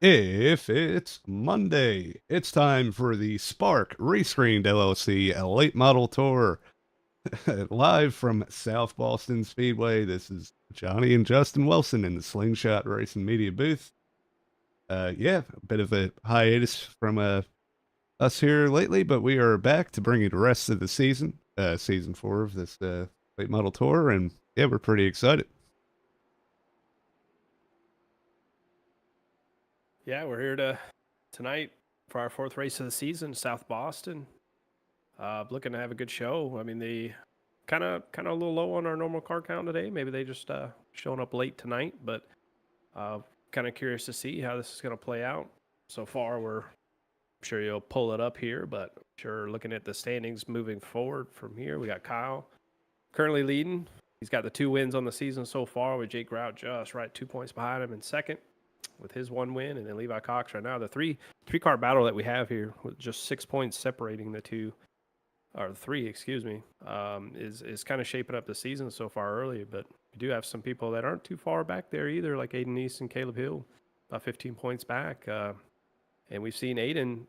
If it's Monday, it's time for the Spark Rescreened LLC late model tour. Live from South Boston Speedway, this is Johnny and Justin Wilson in the Slingshot Racing Media booth. Yeah, a bit of a hiatus from us here lately, but we are back to bring you the rest of the season, season 4 of this late model tour, and yeah, we're pretty excited. Yeah, we're here tonight for our 4th race of the season, South Boston. Looking to have a good show. I mean, they kind of a little low on our normal car count today. Maybe they just showing up late tonight, but kind of curious to see how this is going to play out. So far, I'm sure you'll pull it up here, but I'm sure looking at the standings moving forward from here, we got Kyle currently leading. He's got the 2 wins on the season so far, with Jake Grout just right 2 points behind him in second, with his 1 win, and then Levi Cox right now. The three-car battle that we have here, with just 6 points separating the 3, is kind of shaping up the season so far early. But we do have some people that aren't too far back there either, like Aiden East and Caleb Hill, about 15 points back. And we've seen Aiden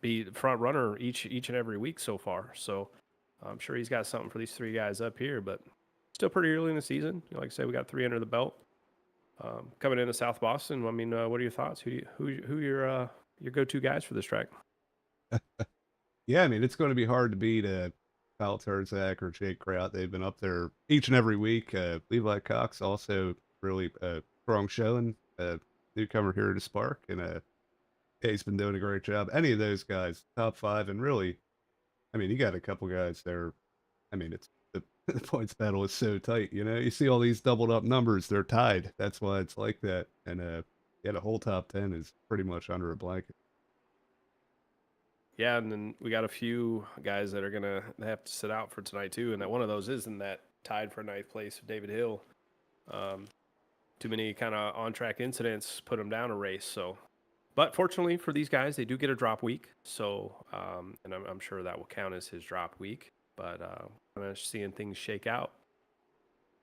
be the front runner each and every week so far. So I'm sure he's got something for these 3 guys up here, but still pretty early in the season. Like I said, we got 3 under the belt. Coming into South Boston, I mean, what are your thoughts? Who your go-to guys for this track? Yeah, I mean, it's going to be hard to beat Kyle Terzak or Jake Kraut. They've been up there each and every week. Levi Cox also really strong showing. Newcomer here to Spark, and yeah, he's been doing a great job. Any of those guys, top 5, and really, I mean, you got a couple guys there. I mean, it's the points battle is so tight, you know. You see all these doubled up numbers, they're tied. That's why it's like that. And yeah, the whole top 10 is pretty much under a blanket. Yeah, and then we got a few guys that are gonna have to sit out for tonight too, and that one of those is in that tied for 9th place, David Hill. Too many kind of on-track incidents put him down a race. So, but fortunately for these guys, they do get a drop week. So, and I'm sure that will count as his drop week. But kind of seeing things shake out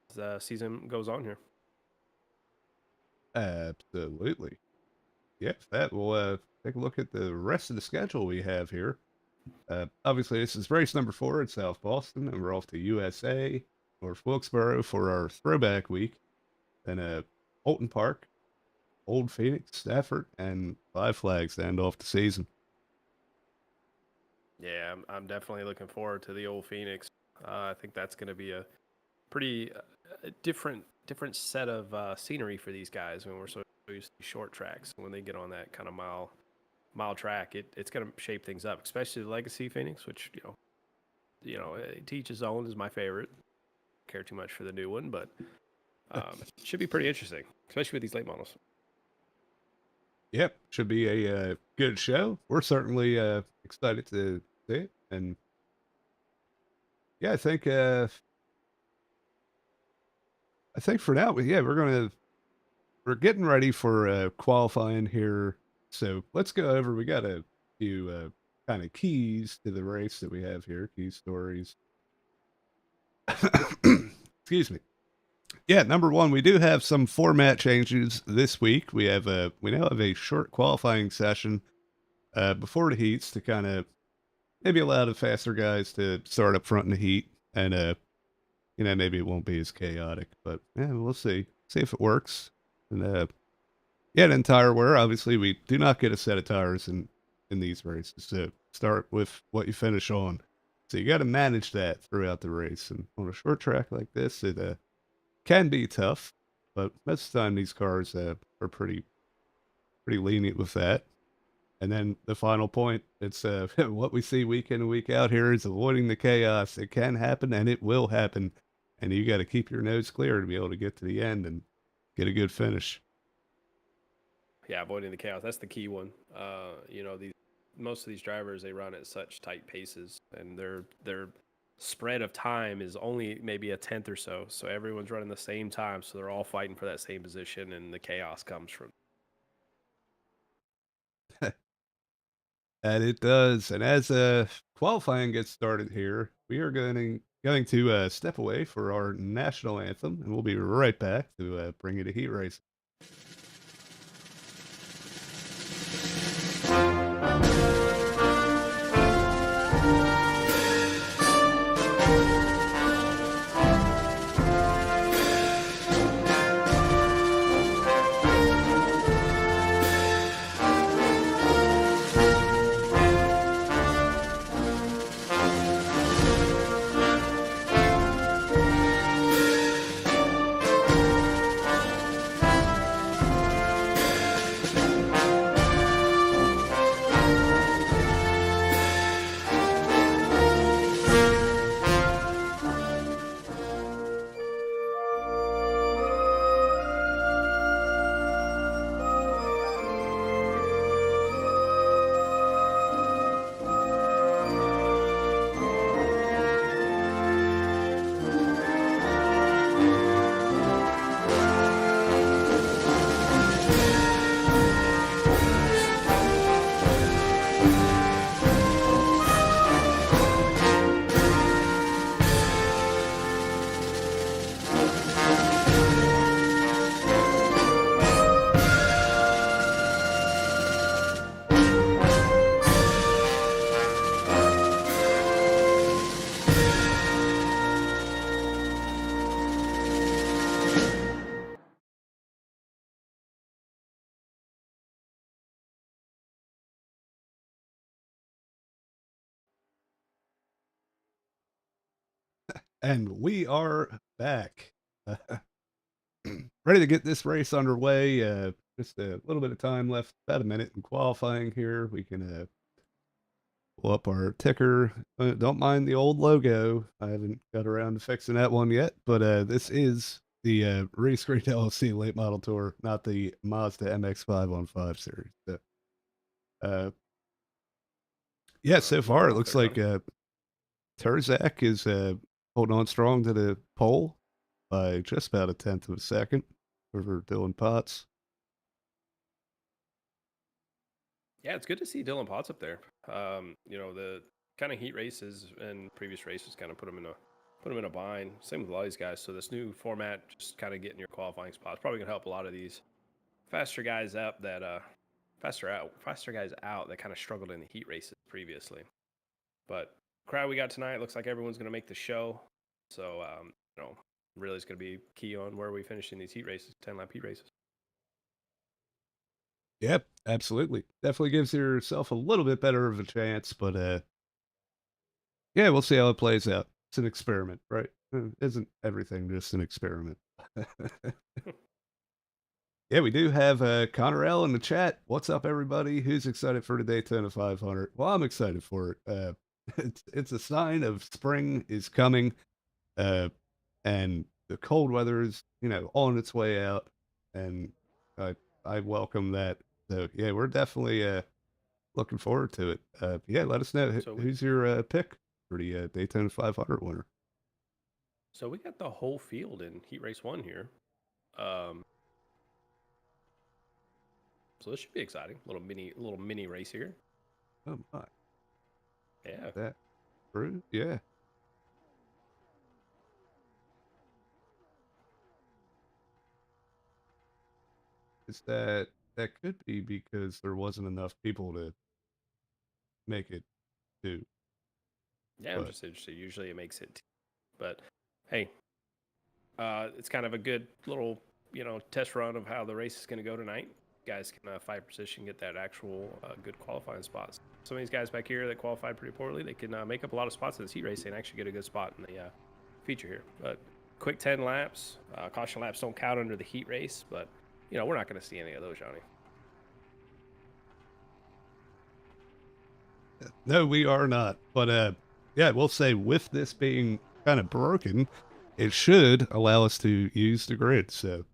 as the season goes on here. Absolutely. Yeah, that will take a look at the rest of the schedule we have here. Obviously, this is race number 4 at South Boston, and we're off to USA, North Wilkesboro for our throwback week. Then Holton Park, Old Phoenix, Stafford, and Five Flags to end off the season. Yeah, I'm definitely looking forward to the old Phoenix. I think that's going to be a pretty different set of scenery for these guys when we're so used to short tracks. When they get on that kind of mile track, it's going to shape things up, especially the Legacy Phoenix, which to each his own is my favorite. Care too much for the new one, but should be pretty interesting, especially with these late models. Yep, should be a good show. We're certainly excited to see it, and yeah, I think for now, yeah, we're getting ready for qualifying here. So let's go over. We got a few kind of keys to the race that we have here, key stories. Excuse me. Yeah, number one, we do have some format changes this week. We now have a short qualifying session before the heats to kind of maybe allow the faster guys to start up front in the heat, and maybe it won't be as chaotic, but yeah, we'll see. See if it works. And yeah, then tire wear. Obviously, we do not get a set of tires in these races. So start with what you finish on. So you got to manage that throughout the race. And on a short track like this, it can be tough, but most of the time these cars are pretty lenient with that. And then the final point, it's what we see week in and week out here is avoiding the chaos. It can happen and it will happen. And you got to keep your nose clear to be able to get to the end and get a good finish. Yeah, avoiding the chaos. That's the key one. These most of these drivers they run at such tight paces, and their spread of time is only maybe a tenth or so. So everyone's running the same time, so they're all fighting for that same position, and the chaos comes from. And it does. And as qualifying gets started here, we are going to step away for our national anthem, and we'll be right back to bring you the heat race. And we are back. Ready to get this race underway. Just a little bit of time left, about a minute in qualifying here. We can pull up our ticker. Don't mind the old logo. I haven't got around to fixing that one yet, but this is the Rescreened LLC late model tour, not the Mazda MX-515 series. So, uh, yeah, so Keep them far it off looks there, like Johnny. Terzak is holding on strong to the pole by just about a tenth of a second over Dylan Potts. Yeah, it's good to see Dylan Potts up there. The kind of heat races and previous races kind of put them in a bind. Same with a lot of these guys. So this new format, just kind of getting your qualifying spots, probably gonna help a lot of these faster guys up that faster guys out that kind of struggled in the heat races previously. But crowd we got tonight looks like everyone's gonna make the show. So really it's gonna be key on where we finish in these heat races, 10 lap heat races. Yep, absolutely. Definitely gives yourself a little bit better of a chance, but yeah, we'll see how it plays out. It's an experiment, right? Isn't everything just an experiment? Yeah, we do have Connor L in the chat. What's up, everybody? Who's excited for the Daytona 500? Well, I'm excited for it. It's a sign of spring is coming, uh, and the cold weather is on its way out, and I I welcome that. So yeah, we're definitely looking forward to it. Yeah, let us know So we who's your pick for the Daytona 500 winner. so we got the whole field in Heat Race 1 here. Um, so this should be exciting. Little mini race here. Oh my, Yeah. that true? Yeah. Is that could be because there wasn't enough people to make it do, Yeah, I'm but just interested. Usually it makes it, but hey, it's kind of a good little, test run of how the race is going to go tonight. Guys can fight position, get that actual good qualifying spots. Some of these guys back here that qualified pretty poorly, they can make up a lot of spots in this heat race and actually get a good spot in the feature here. But quick 10 laps, caution laps don't count under the heat race, but we're not going to see any of those, Johnny. no, we are not. But yeah, we'll say with this being kind of broken, it should allow us to use the grid. So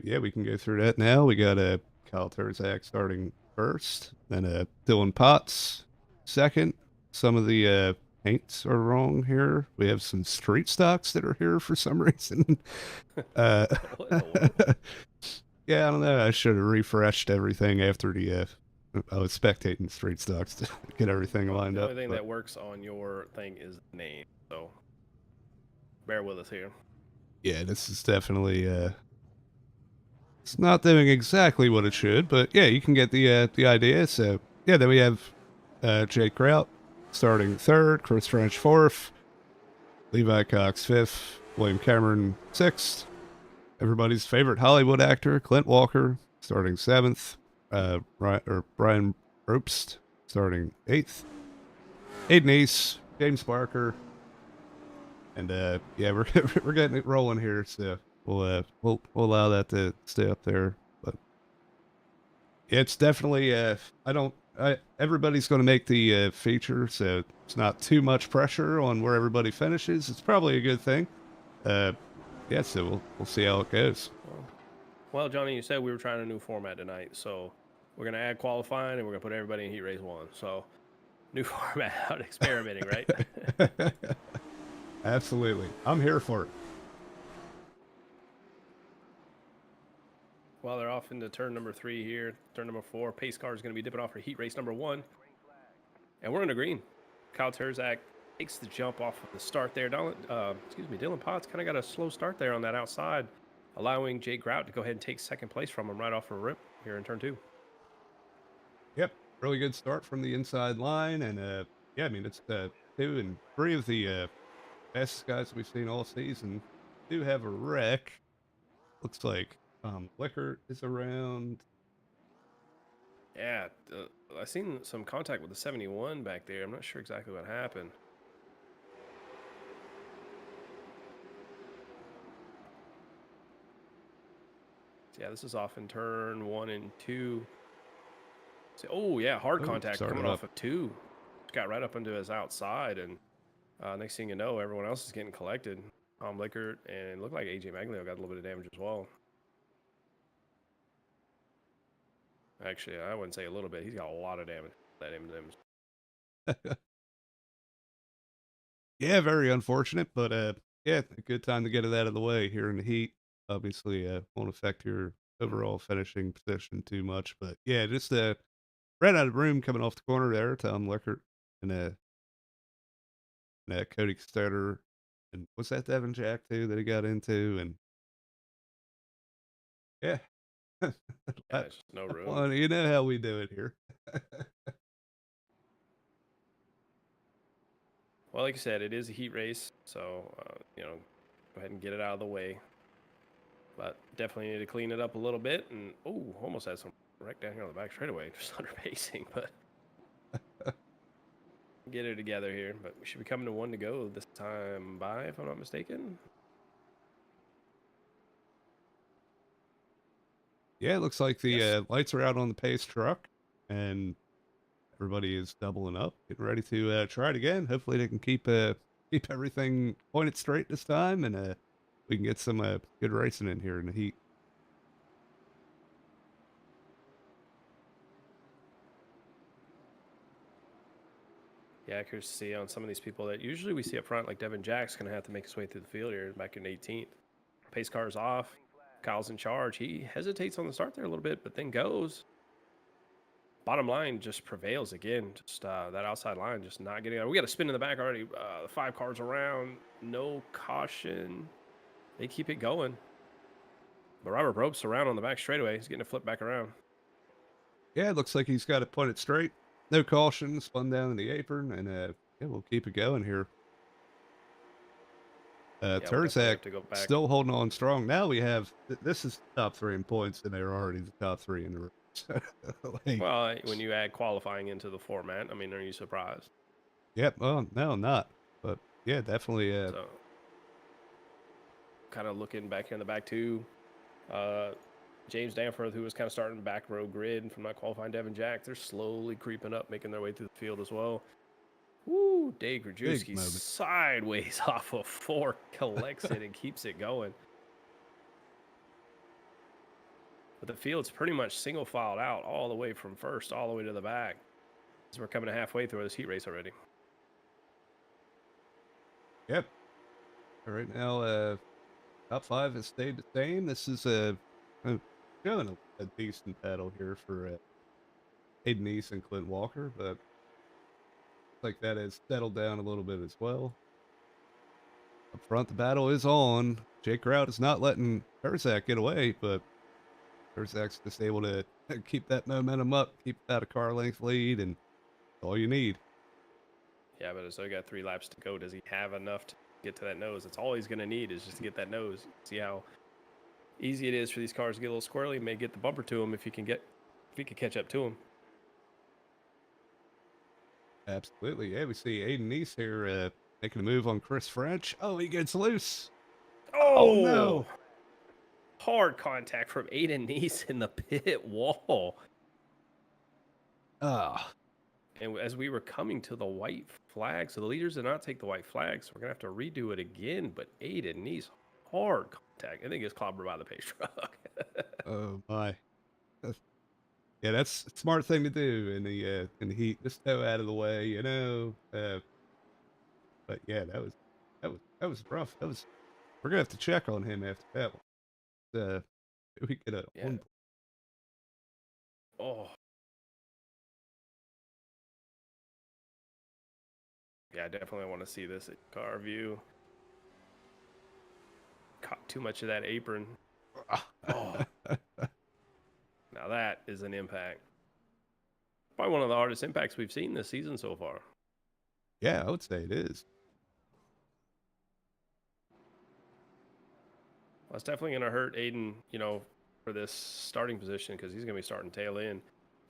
yeah, we can go through that now. We got Kyle Terzak starting first, then Dylan Potts second. Some of the paints are wrong here. We have some street stocks that are here for some reason. uh, What in the world? yeah, I don't know. I should have refreshed everything after the. I was spectating street stocks to get everything Well, lined the up, only thing but that works on your thing is the name, so bear with us here. yeah, this is definitely it's not doing exactly what it should, but yeah, you can get the idea. So yeah, then we have Jake Kraut starting third, Chris French fourth, Levi Cox fifth, William Cameron sixth, everybody's favorite Hollywood actor Clint Walker starting seventh, Brian Probst starting eighth, Aiden Ace, James Barker, and yeah, we're we're getting it rolling here. So we'll allow that to stay up there, but it's definitely I don't everybody's going to make the feature, so it's not too much pressure on where everybody finishes. It's probably a good thing. Uh, yeah, so we'll see how it goes. Well, Johnny, you said we were trying a new format tonight, so we're gonna add qualifying and we're gonna put everybody in Heat Race 1. So new format, out experimenting, right? Absolutely, I'm here for it. Well, they're off into turn number 3 here. Turn number 4, pace car is gonna be dipping off for Heat Race number 1, and we're in the green. Kyle Terzak takes the jump off of the start there. Dylan Potts kind of got a slow start there on that outside, allowing Jay Grout to go ahead and take second place from him right off a rip here in turn 2. Yep, really good start from the inside line, and yeah, I mean it's 2 and 3 of the best guys we've seen all season. Do have a wreck. Looks like Liquor is around. Yeah, I seen some contact with the 71 back there. I'm not sure exactly what happened. Yeah, this is off in turn 1 and 2. So, oh yeah, hard Oh, contact coming started off up. of 2. Got right up into his outside, and next thing you know, everyone else is getting collected. Tom Lickert and looked like AJ Maglio got a little bit of damage as well. Actually, I wouldn't say a little bit. He's got a lot of damage. Yeah, very unfortunate, but yeah, a good time to get it out of the way here in the heat. Obviously, won't affect your overall finishing position too much, but yeah, just ran out of room coming off the corner there. Tom Lickert and Cody Stutter, and was that Devin Jack too that he got into? And yeah, Yeah, there's just no room. well, you know how we do it here. Well, like I said, it is a heat race, so go ahead and get it out of the way. But definitely need to clean it up a little bit. And oh, almost had some wreck down here on the back straightaway, just under pacing, but get it together here. But we should be coming to 1 to go this time by, if I'm not mistaken. Yeah, it looks like the Yes. lights are out on the pace truck, and everybody is doubling up, getting ready to try it again. Hopefully, they can keep everything pointed straight this time, and we can get some good racing in here in the heat. Yeah, curious to see on some of these people that usually we see up front, like Devin Jack's going to have to make his way through the field here back in 18th. Pace car's off. Kyle's in charge. He hesitates on the start there a little bit, but then goes. Bottom line just prevails again. Just that outside line just not getting out. We got a spin in the back already. 5 cars around. No caution. They keep it going. But Robert ropes around on the back straightaway. He's getting a flip back around. Yeah, it looks like he's got it pointed straight. No caution, spun down in the apron, and yeah, we'll keep it going here. Yeah, we'll definitely have Turzak to go back. still holding on strong. Now we have this is top 3 in points, and they're already the top 3 in the race. Like, Well, when you add qualifying into the format, I mean, are you surprised? yep. Well, no, I'm not. But yeah, definitely. So, kind of looking back here in the back too. James Danforth, who was kind of starting back row grid from not qualifying Devin Jack, they're slowly creeping up, making their way through the field as well. Woo, Dave Grajewski sideways off of 4, collects it and keeps it going. But the field's pretty much single filed out all the way from first, all the way to the back. So we're coming to halfway through this heat race already. Yep. Right now, top 5 has stayed the same. This is showing a decent battle here for Hayden East and Clint Walker, but like that has settled down a little bit as well. Up front, the battle is on. Jake Grout is not letting Turzak get away, but Turzak's just able to keep that momentum up, keep about a car length lead, and all you need. Yeah, but so got 3 laps to go. Does he have enough to get to that nose? That's all he's going to need is just to get that nose. See how easy it is for these cars to get a little squirrely. He may get the bumper to him if he can catch up to him. Absolutely. Yeah, we see Aiden East here making a move on Chris French. Oh, he gets loose. Oh no. Hard contact from Aiden Neese in the pit wall. And as we were coming to the white flag, so the leaders did not take the white flag, so we're going to have to redo it again. But Aiden Neese, hard contact. I think he gets clobbered by the pace truck. Oh my. Yeah, that's a smart thing to do in the heat. Just go out of the way, you know. But yeah, that was rough. We're gonna have to check on him after that one. We get a Yeah. one. Oh. Yeah, I definitely want to see this car view. Caught too much of that apron. Oh. Now that is an impact. Probably one of the hardest impacts we've seen this season so far. Yeah, I would say it is. Well, it's definitely going to hurt Aiden, for this starting position because he's going to be starting tail in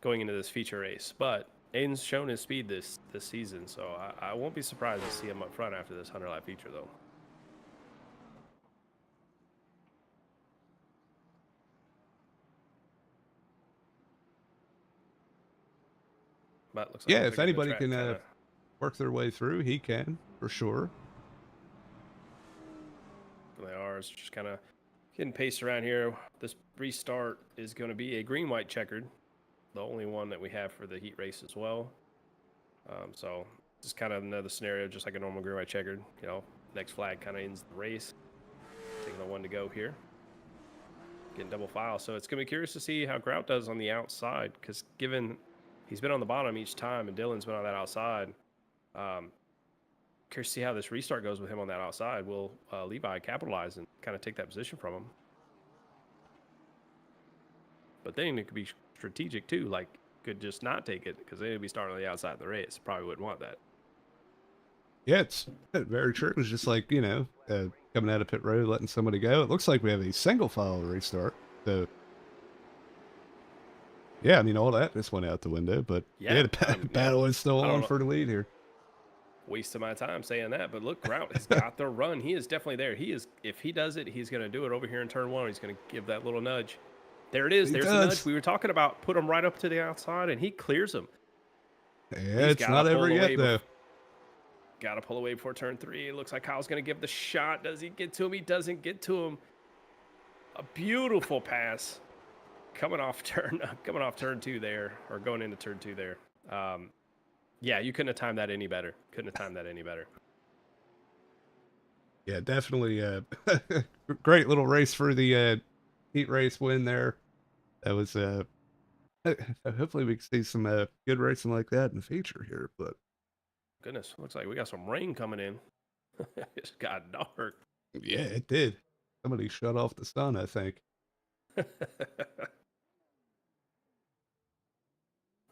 going into this feature race. But Aiden's shown his speed this season, so I won't be surprised to see him up front after this 100-lap feature, though. But looks like Yeah, if anybody can work their way through, he can for sure. They are. It's just kind of getting paced around here. This restart is going to be a green-white checkered, the only one that we have for the heat race as well. So just kind of another scenario, just like a normal green-white checkered. Next flag kind of ends the race. Taking the 1 to go here. Getting double file. So it's going to be curious to see how Grout does on the outside because given he's been on the bottom each time and Dylan's been on that outside, curious to see how this restart goes with him on that outside. Will Levi capitalize and kind of take that position from him? But then it could be strategic too, like could just not take it because they'd be starting on the outside of the race. Probably wouldn't want that. Yeah, it's very true. It's just like coming out of pit road, letting somebody go. It looks like we have a single file restart. So, yeah, I mean, all that just went out the window, but yeah, Yeah, the yeah. battle is still I don't on know. for the lead here. Wasting my time saying that, but look, Grout has got the run. He is definitely there. He is. If he does it, he's going to do it over here in turn one. He's going to give that little nudge. There it is. He There's the nudge does. we were talking about. Put him right up to the outside, and he clears him. Yeah, He's it's got to not over pull yet, away. though. Got to pull away before turn three. It looks like Kyle's going to give the shot. Does he get to him? He doesn't get to him. A beautiful pass coming off turn two there, or going into turn two there. Yeah, you couldn't have timed that any better. Yeah, definitely great little race for the heat race win there. That was hopefully we can see some good racing like that in the future here, but Goodness, looks like we got some rain coming in. It's got dark. yeah, it did. Somebody shut off the sun, I think.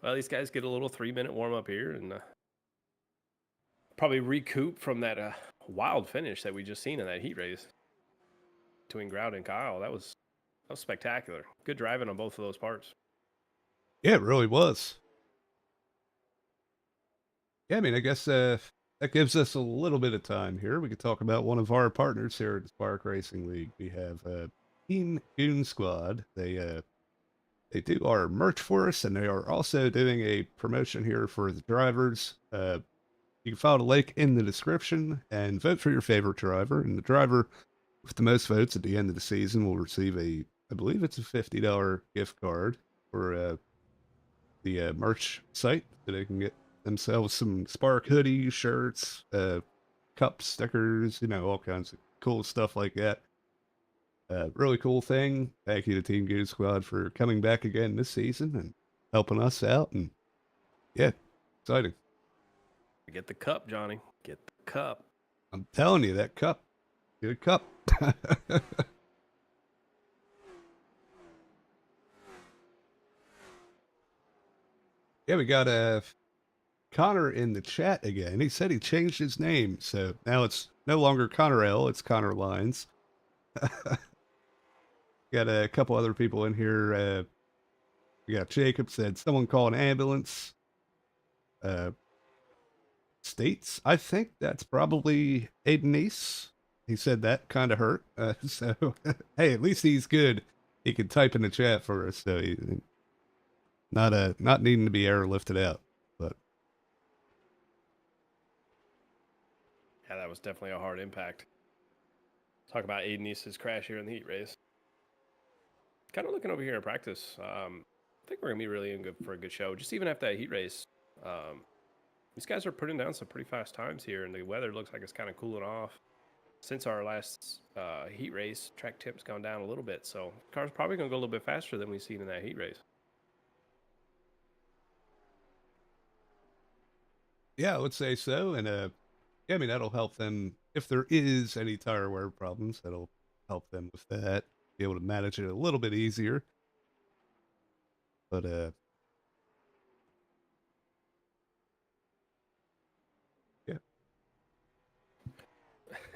Well, these guys get a little 3-minute warm up here and probably recoup from that wild finish that we just seen in that heat race between Grout and Kyle. That was spectacular. Good driving on both of those parts. Yeah, it really was. Yeah, I mean, I guess that gives us a little bit of time here. We could talk about one of our partners here at the Spark Racing League. We have Team Goon Squad. They do our merch for us, and they are also doing a promotion here for the drivers. You can follow the link in the description and vote for your favorite driver. And the driver with the most votes at the end of the season will receive I believe it's a $50 gift card for the merch site, so they can get themselves some Spark hoodies, shirts, cups, stickers, all kinds of cool stuff like that. Really cool thing. Thank you to Team Goon Squad for coming back again this season and helping us out. And yeah, exciting. Get the cup, Johnny. Get the cup. I'm telling you, that cup. Get a cup. Yeah, we got Connor in the chat again. He said he changed his name, so now it's no longer Connor L, it's Connor Lines. Got a couple other people in here. We got Jacob said someone call an ambulance. States, I think that's probably Aiden East. He said that kind of hurt. So hey, at least he's good. He can type in the chat for us, so he not needing to be airlifted out. But Yeah, that was definitely a hard impact. Talk about Aiden East's crash here in the heat race. Kind of looking over here in practice. I think we're gonna be really in good for a good show. Just even after that heat race, these guys are putting down some pretty fast times here, and the weather looks like it's kind of cooling off. Since our last heat race, track temp's gone down a little bit, so car's probably gonna go a little bit faster than we've seen in that heat race. yeah, I would say so. And yeah, I mean that'll help them if there is any tire wear problems. That'll help them with that. Be able to manage it a little bit easier. But yeah. Yeah,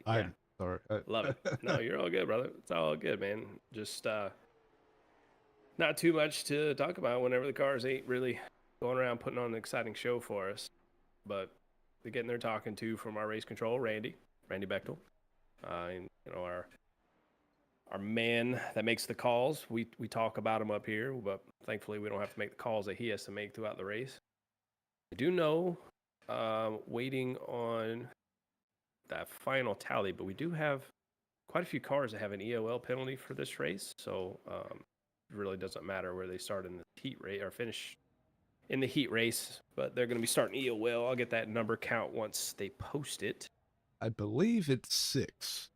I'm sorry. love it. No, you're all good, brother. It's all good, man. Just not too much to talk about whenever the cars ain't really going around putting on an exciting show for us. But we're getting there talking to from our race control, Randy Bechtel. And, our man that makes the calls. We talk about him up here, but thankfully we don't have to make the calls that he has to make throughout the race. I do know, waiting on that final tally, but we do have quite a few cars that have an EOL penalty for this race, so it really doesn't matter where they start in the heat race or finish in the heat race, but they're going to be starting EOL. I'll get that number count once they post it. I believe it's 6.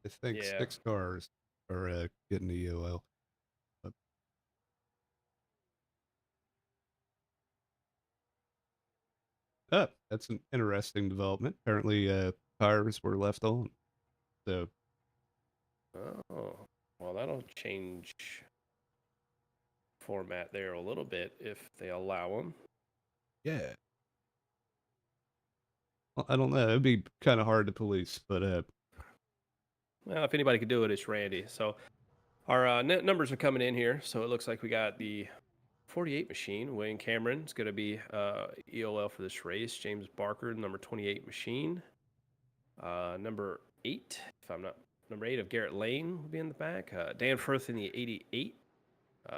I think Yeah. 6 cars are getting the EOL. That's an interesting development. Apparently, tires were left on. So, Oh, well, that'll change format there a little bit if they allow them. yeah. Well, I don't know. It'd be kind of hard to police, but Well, if anybody could do it, it's Randy. So our numbers are coming in here. So it looks like we got the 48 machine. Wayne Cameron is going to be EOL for this race. James Barker, number 28 machine. Number 8, if I'm not number 8 of Garrett Lane will be in the back. Dan Firth in the 88.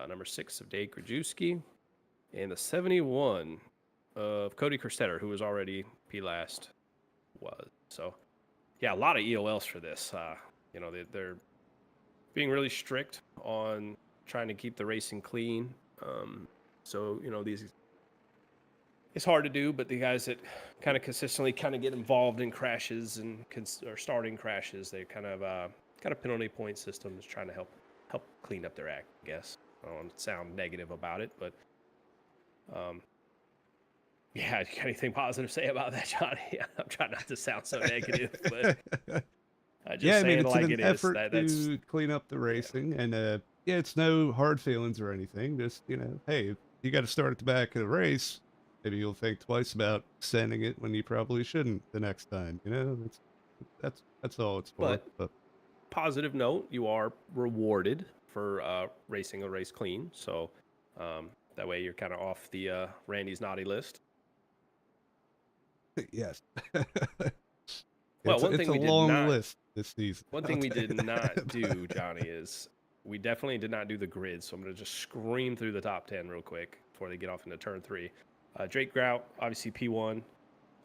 Number 6 of Dave Krajewski. And the 71 of Cody Kerstetter, who was already P last was. So, yeah, a lot of EOLs for this. You know, they're being really strict on trying to keep the racing clean. So, you know, it's hard to do, but the guys that kind of consistently kind of get involved in crashes and or starting crashes, they kind of got a penalty point system is trying to help clean up their act, I guess. I don't want to sound negative about it, but yeah, you got anything positive to say about that, Johnny? I'm trying not to sound so negative, but I just Yeah, I say mean, it it's like an it is. effort That's to clean up the racing, and yeah, it's no hard feelings or anything. Just, you know, hey, if you got to start at the back of the race, maybe you'll think twice about sending it when you probably shouldn't the next time. You know, that's all it's for. but But positive note, you are rewarded for racing a race clean. So that way you're kind of off the Randy's naughty list. yes, Well, it's a long list this season. one I'll thing we tell you did not that. do, Johnny, is we definitely did not do the grid. So I'm going to just scream through the top 10 real quick before they get off into turn 3. Drake Grout, obviously P1.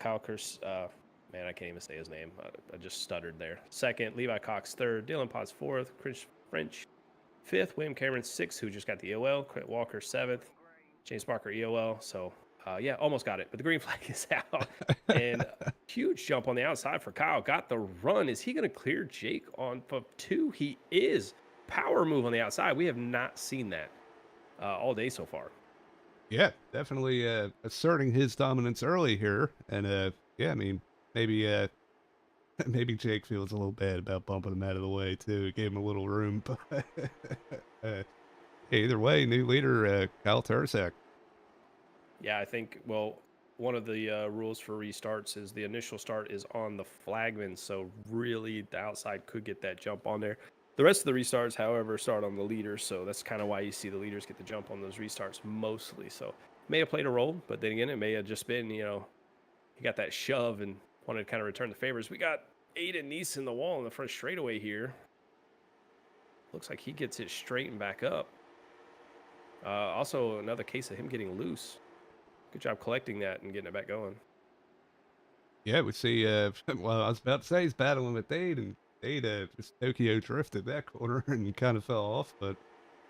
Kyle Kers, man, I can't even say his name. I just stuttered there. Second, Levi Cox third, Dylan Potts fourth, Chris French fifth, William Cameron sixth, who just got the EOL, Clint Walker seventh, James Barker EOL. So, yeah, almost got it, but the green flag is out. And huge jump on the outside for Kyle. Got the run. Is he going to clear Jake on 2? He is. Power move on the outside. We have not seen that all day so far. Yeah, definitely asserting his dominance early here, and yeah, I mean, maybe maybe Jake feels a little bad about bumping him out of the way too. Gave him a little room, but either way, new leader Kyle Turzak. Yeah, I think, well, one of the rules for restarts is the initial start is on the flagman, so really the outside could get that jump on there. The rest of the restarts, however, start on the leaders, so that's kind of why you see the leaders get the jump on those restarts mostly. So may have played a role, but then again, it may have just been, you know, he got that shove and wanted to kind of return the favors. We got Aiden Neese in the wall in the front straightaway here. Looks like he gets it straightened back up. Also, another case of him getting loose. Good job collecting that and getting it back going. Yeah, we see. Well, I was about to say he's battling with Dade, and Dade just Tokyo drifted that corner and kind of fell off. But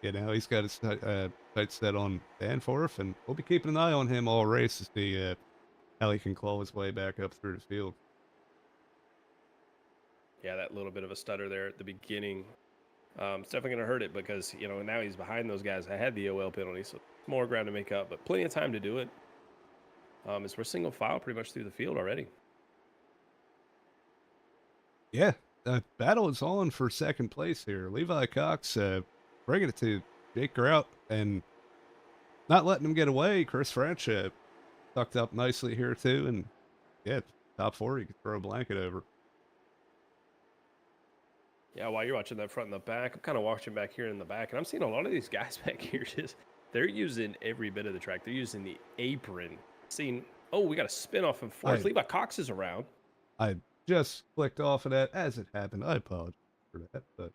yeah, now he's got his sight set on Danforth, and we'll be keeping an eye on him all race to see how he can claw his way back up through the field. Yeah, that little bit of a stutter there at the beginning. It's definitely going to hurt it because, you know, now he's behind those guys that had the OL penalty, so more ground to make up, but plenty of time to do it. As we're single file pretty much through the field already. Yeah, battle is on for second place here. Levi Cox bringing it to Jake Grout and not letting him get away. Chris French tucked up nicely here too, and yeah, top 4 you could throw a blanket over. Yeah, while you're watching that front and the back, I'm kind of watching back here in the back, and I'm seeing a lot of these guys back here just they're using every bit of the track. They're using the apron. Seeing, oh, we got a spin off and fourth. Levi Cox is around. I just clicked off of that as it happened. I apologize for that, but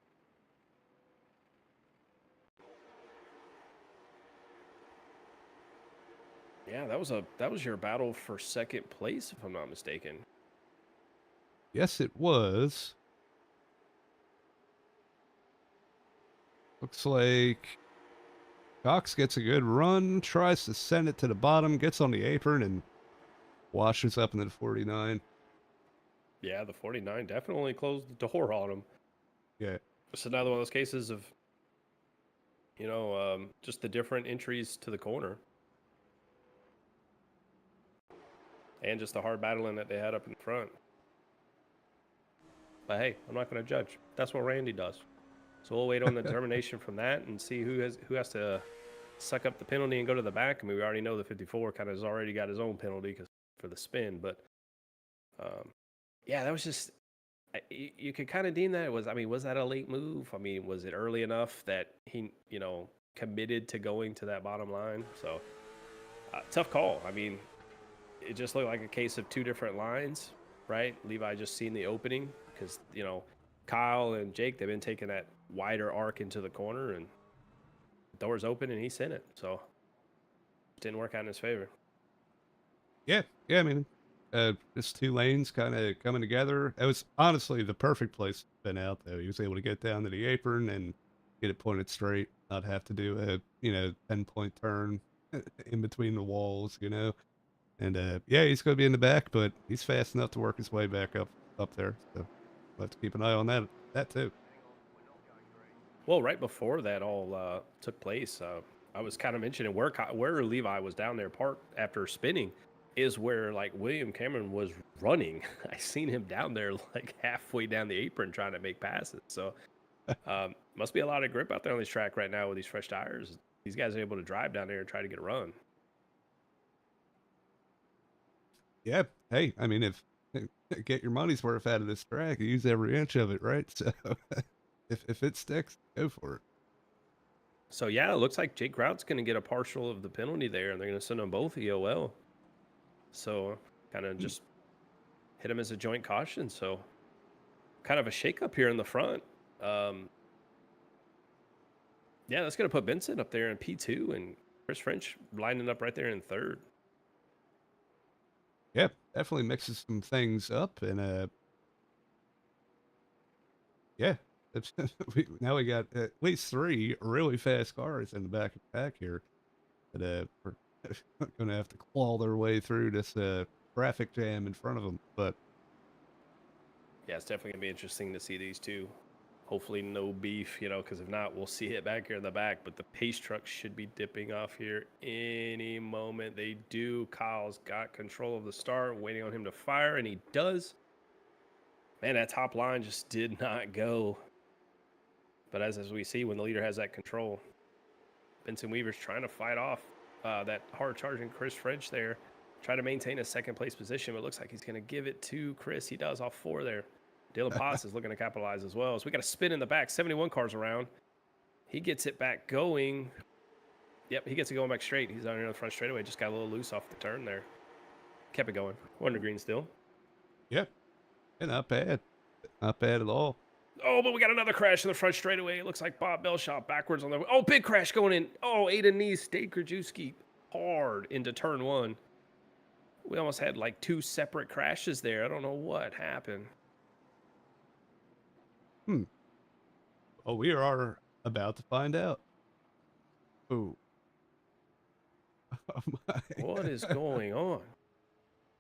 yeah, that was your battle for second place, if I'm not mistaken. yes, it was. Looks like Cox gets a good run, tries to send it to the bottom, gets on the apron, and washes up into the 49. Yeah, the 49 definitely closed the door on him. Yeah. It's another one of those cases of, you know, just the different entries to the corner. And just the hard battling that they had up in front. But hey, I'm not going to judge. That's what Randy does. So we'll wait on the determination from that and see who has to suck up the penalty and go to the back. I mean, we already know the 54 kind of has already got his own penalty for the spin. But, yeah, that was just You could kind of deem that it was. I mean, was that a late move? I mean, was it early enough that he, committed to going to that bottom line? So tough call. I mean, it just looked like a case of two different lines, right? Levi just seen the opening because Kyle and Jake, they've been taking that wider arc into the corner, and the door's open, and he sent it. So it didn't work out in his favor. Yeah, yeah. I mean, just two lanes kind of coming together. It was honestly the perfect place to spin out. Though he was able to get down to the apron and get it pointed straight, not have to do a 10-point turn in between the walls. And yeah, he's going to be in the back, but he's fast enough to work his way back up there. So we'll have to keep an eye on that too. Well, right before that all took place, I was kind of mentioning where Levi was down there parked after spinning is where like William Cameron was running. I seen him down there like halfway down the apron trying to make passes. So must be a lot of grip out there on this track right now with these fresh tires. These guys are able to drive down there and try to get a run. Yeah. Hey, I mean, if get your money's worth out of this track, use every inch of it, right? So if it sticks, go for it. So yeah, it looks like Jake Grout's going to get a partial of the penalty there, and they're going to send them both EOL. So kind of just hit him as a joint caution. So kind of a shakeup here in the front. Yeah, that's going to put Benson up there in P2 and Chris French lining up right there in third. Yeah, definitely mixes some things up, and yeah, now we got at least three really fast cars in the back of the pack here, but we're gonna have to claw their way through this traffic jam in front of them. But yeah, it's definitely gonna be interesting to see these two. Hopefully, no beef, because if not, we'll see it back here in the back. But the pace trucks should be dipping off here any moment. They do. Kyle's got control of the start, waiting on him to fire, and he does. Man, that top line just did not go. But as we see, when the leader has that control, Benson Weaver's trying to fight off that hard-charging Chris French there, try to maintain a second-place position, but it looks like he's going to give it to Chris. He does, off four there. Dylan Potts is looking to capitalize as well. So we got a spin in the back, 71 cars around. He gets it back going. Yep, he gets it going back straight. He's on here in the front straightaway. Just got a little loose off the turn there. Kept it going. We're under green still. yeah, not bad. Not bad at all. Oh, but we got another crash in the front straightaway. It looks like Bob Belshaw backwards on the... Oh, big crash going in. Oh, Aiden Neese, Dave Krajewski hard into turn one. We almost had like two separate crashes there. I don't know what happened. Oh, we are about to find out. Ooh. Oh my. What is going on?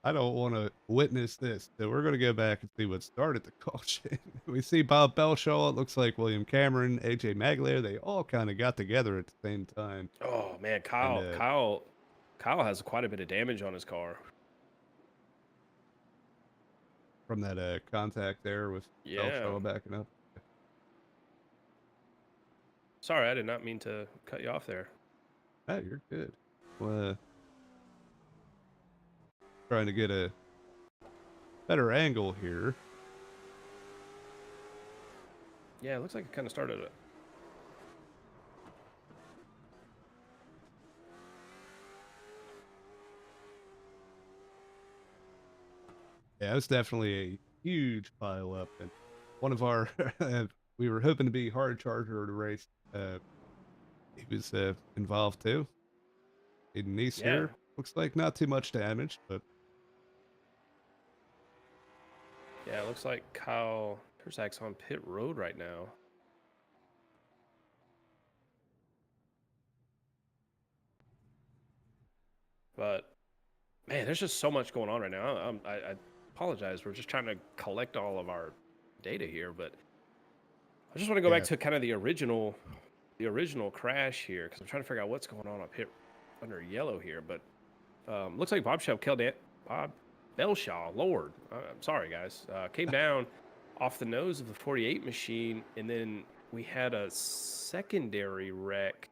I don't want to witness this. So we're going to go back and see what started the caution. We see Bob Belshaw. It looks like William Cameron, AJ Maglier. They all kind of got together at the same time. Oh man, Kyle has quite a bit of damage on his car From that contact there with Belshaw backing up. Sorry, I did not mean to cut you off there. Oh, you're good. Well, trying to get a better angle here. Yeah, it looks like it kind of started it. Yeah, it was definitely a huge pile up, and one of our we were hoping to be hard charger of the race. He was involved too. In Nice here, looks like not too much damage, but yeah, it looks like Kyle Terzak's on pit road right now. But man, there's just so much going on right now. I apologize. We're just trying to collect all of our data here, but I just want to go back to kind of the original crash here because I'm trying to figure out what's going on up here under yellow here. But looks like Bob Belshaw, Lord, I'm sorry guys, came down off the nose of the 48 machine, and then we had a secondary wreck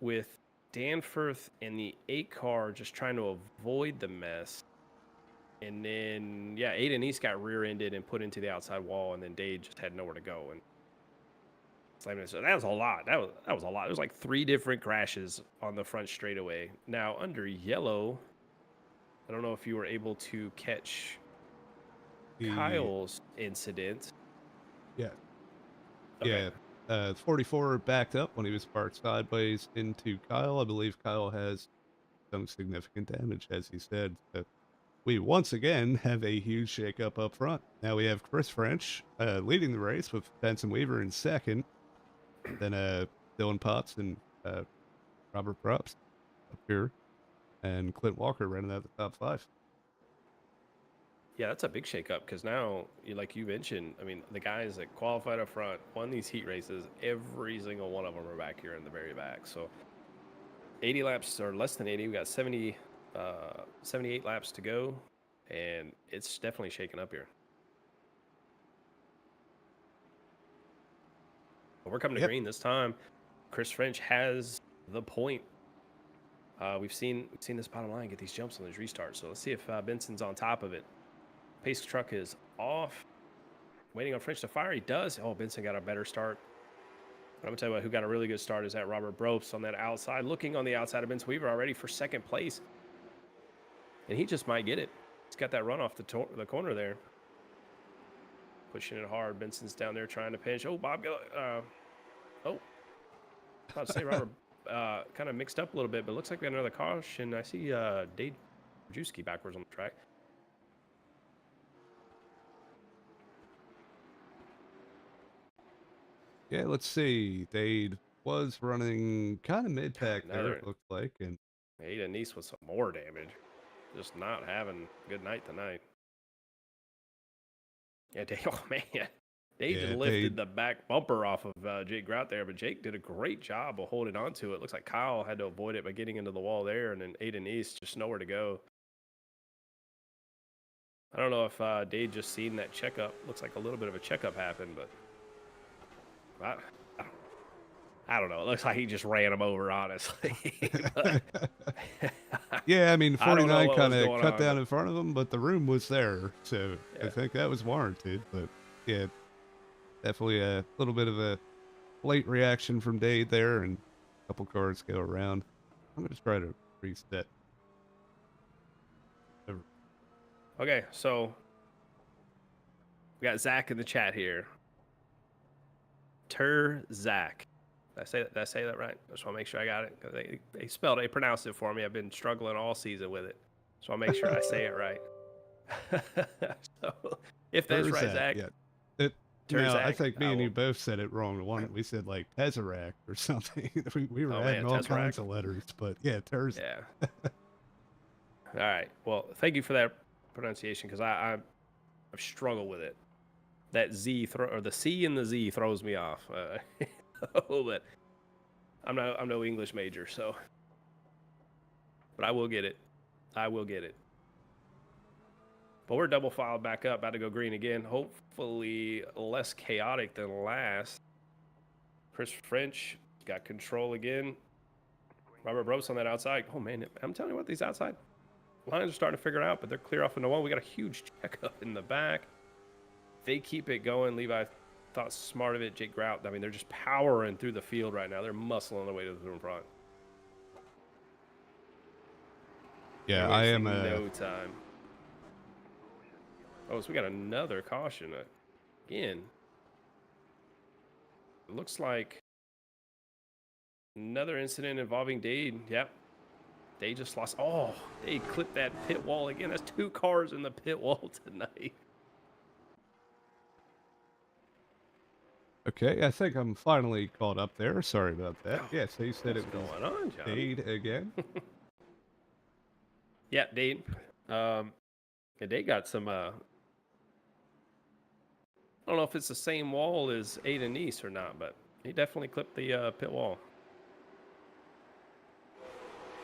with Danforth and the 8 car just trying to avoid the mess. And then, yeah, Aiden East got rear-ended and put into the outside wall, and then Dade just had nowhere to go. And so that was a lot. That was a lot. There was like 3 different crashes on the front straightaway. Now, under yellow, I don't know if you were able to catch The Kyle's incident. yeah, Okay. yeah. 44 backed up when he was parked sideways into Kyle. I believe Kyle has some significant damage, as he said. So we once again have a huge shakeup up front. Now we have Chris French leading the race with Benson Weaver in second. Then Dylan Potts and Robert Probst up here, and Clint Walker running out the top 5. Yeah, that's a big shakeup because now, like you mentioned, I mean, the guys that qualified up front, won these heat races, every single one of them are back here in the very back. So 80 laps or less than 80. We got 78 laps to go, and it's definitely shaking up here. But we're coming to Yep. green this time. Chris French has the point. We've seen this bottom line get these jumps on these restarts. So let's see if Benson's on top of it. Pace truck is off. Waiting on French to fire. He does. Oh, Benson got a better start. I'm going to tell you what, who got a really good start is that Robert Bropes on that outside. Looking on the outside of Benson Weaver already for second place. And he just might get it. He's got that run off the corner there. Pushing it hard. Benson's down there trying to pinch. Oh, Bob. I was about to say Robert kind of mixed up a little bit, but it looks like we got another caution. I see Dade Brzezinski backwards on the track. Yeah, let's see. Dade was running kind of mid-pack there, it looked like. And Aiden Nice with some more damage. Just not having a good night tonight. Yeah, Dade, oh man. Dade just lifted the back bumper off of Jake Grout there, but Jake did a great job of holding on to it. Looks like Kyle had to avoid it by getting into the wall there, and then Aiden East just nowhere to go. I don't know if Dade just seen that checkup. Looks like a little bit of a checkup happened, but I don't know. It looks like he just ran him over, honestly. yeah, I mean, 49 kind of cut down but in front of him, but the room was there, so yeah. I think that was warranted. But yeah, definitely a little bit of a late reaction from Dade there, and a couple cars go around. I'm going to try to reset. Okay, so we got Zach in the chat here. Zach. Did I say that right? I just want to make sure I got it. They pronounced it for me. I've been struggling all season with it. So I'll make sure I say it right. So if that's right, Zach. Yeah. No, I think me and you both said it wrong. One, we said like Tesseract or something. we were adding all kinds of letters, but yeah, Terzak. Yeah. All right. Well, thank you for that pronunciation because I've struggled with it. That Z or the C and the Z throws me off. But I'm no English major, so. But I will get it. I will get it. But we're double filed back up, about to go green again. Hopefully less chaotic than last. Chris French got control again. Robert Bropes on that outside. Oh, man, I'm telling you what, these outside lines are starting to figure out, but they're clear off into one. We got a huge checkup in the back. They keep it going. Levi thought smart of it. Jake Grout, I mean, they're just powering through the field right now. They're muscling their way to the front. Yeah, I am no time. Oh, so we got another caution again. It looks like another incident involving Dade. Yep. Dade just lost. Oh, Dade clipped that pit wall again. That's 2 cars in the pit wall tonight. Okay, I think I'm finally caught up there. Sorry about that. Oh, yeah, so you said it was going on, John? Dade again? Yeah, Dade. Dade got some I don't know if it's the same wall as Aiden East or not, but he definitely clipped the pit wall.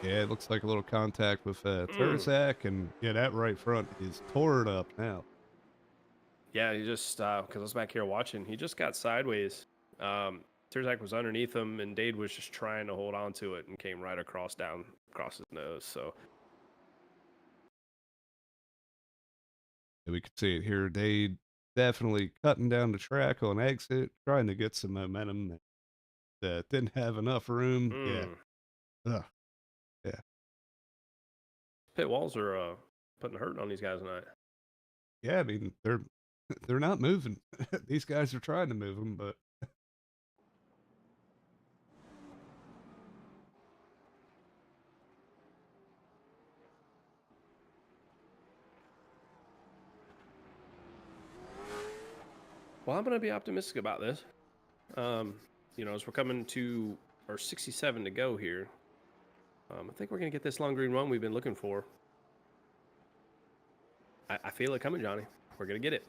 Yeah, it looks like a little contact with Terzak, and yeah, that right front is torn up now. Yeah, he just, because I was back here watching, he just got sideways. Terzak was underneath him, and Dade was just trying to hold on to it and came right across his nose. So We could see it here. They definitely cutting down the track on exit, trying to get some momentum. Didn't have enough room. Yeah. Mm. Ugh. Yeah. Pit walls are putting hurt on these guys tonight. Yeah. I mean, they're not moving. These guys are trying to move them, but Well, I'm going to be optimistic about this. As we're coming to our 67 to go here, I think we're going to get this long green run we've been looking for. I feel it coming, Johnny. We're going to get it.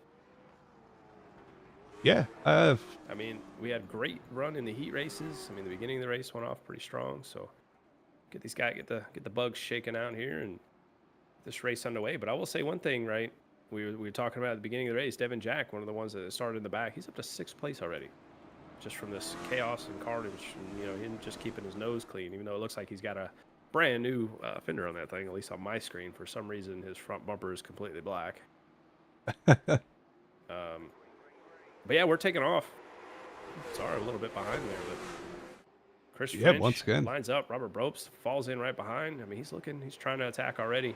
yeah. I mean, we had great run in the heat races. I mean, the beginning of the race went off pretty strong. So get the bugs shaken out here and this race underway. But I will say one thing, right? We were talking about at the beginning of the race. Devin Jack, one of the ones that started in the back, he's up to 6th place already, just from this chaos and carnage. And, him just keeping his nose clean, even though it looks like he's got a brand new fender on that thing. At least on my screen, for some reason, his front bumper is completely black. But yeah, we're taking off. Sorry, a little bit behind there, but Chris French Once again. lines up. Robert Bropes falls in right behind. I mean, he's trying to attack already.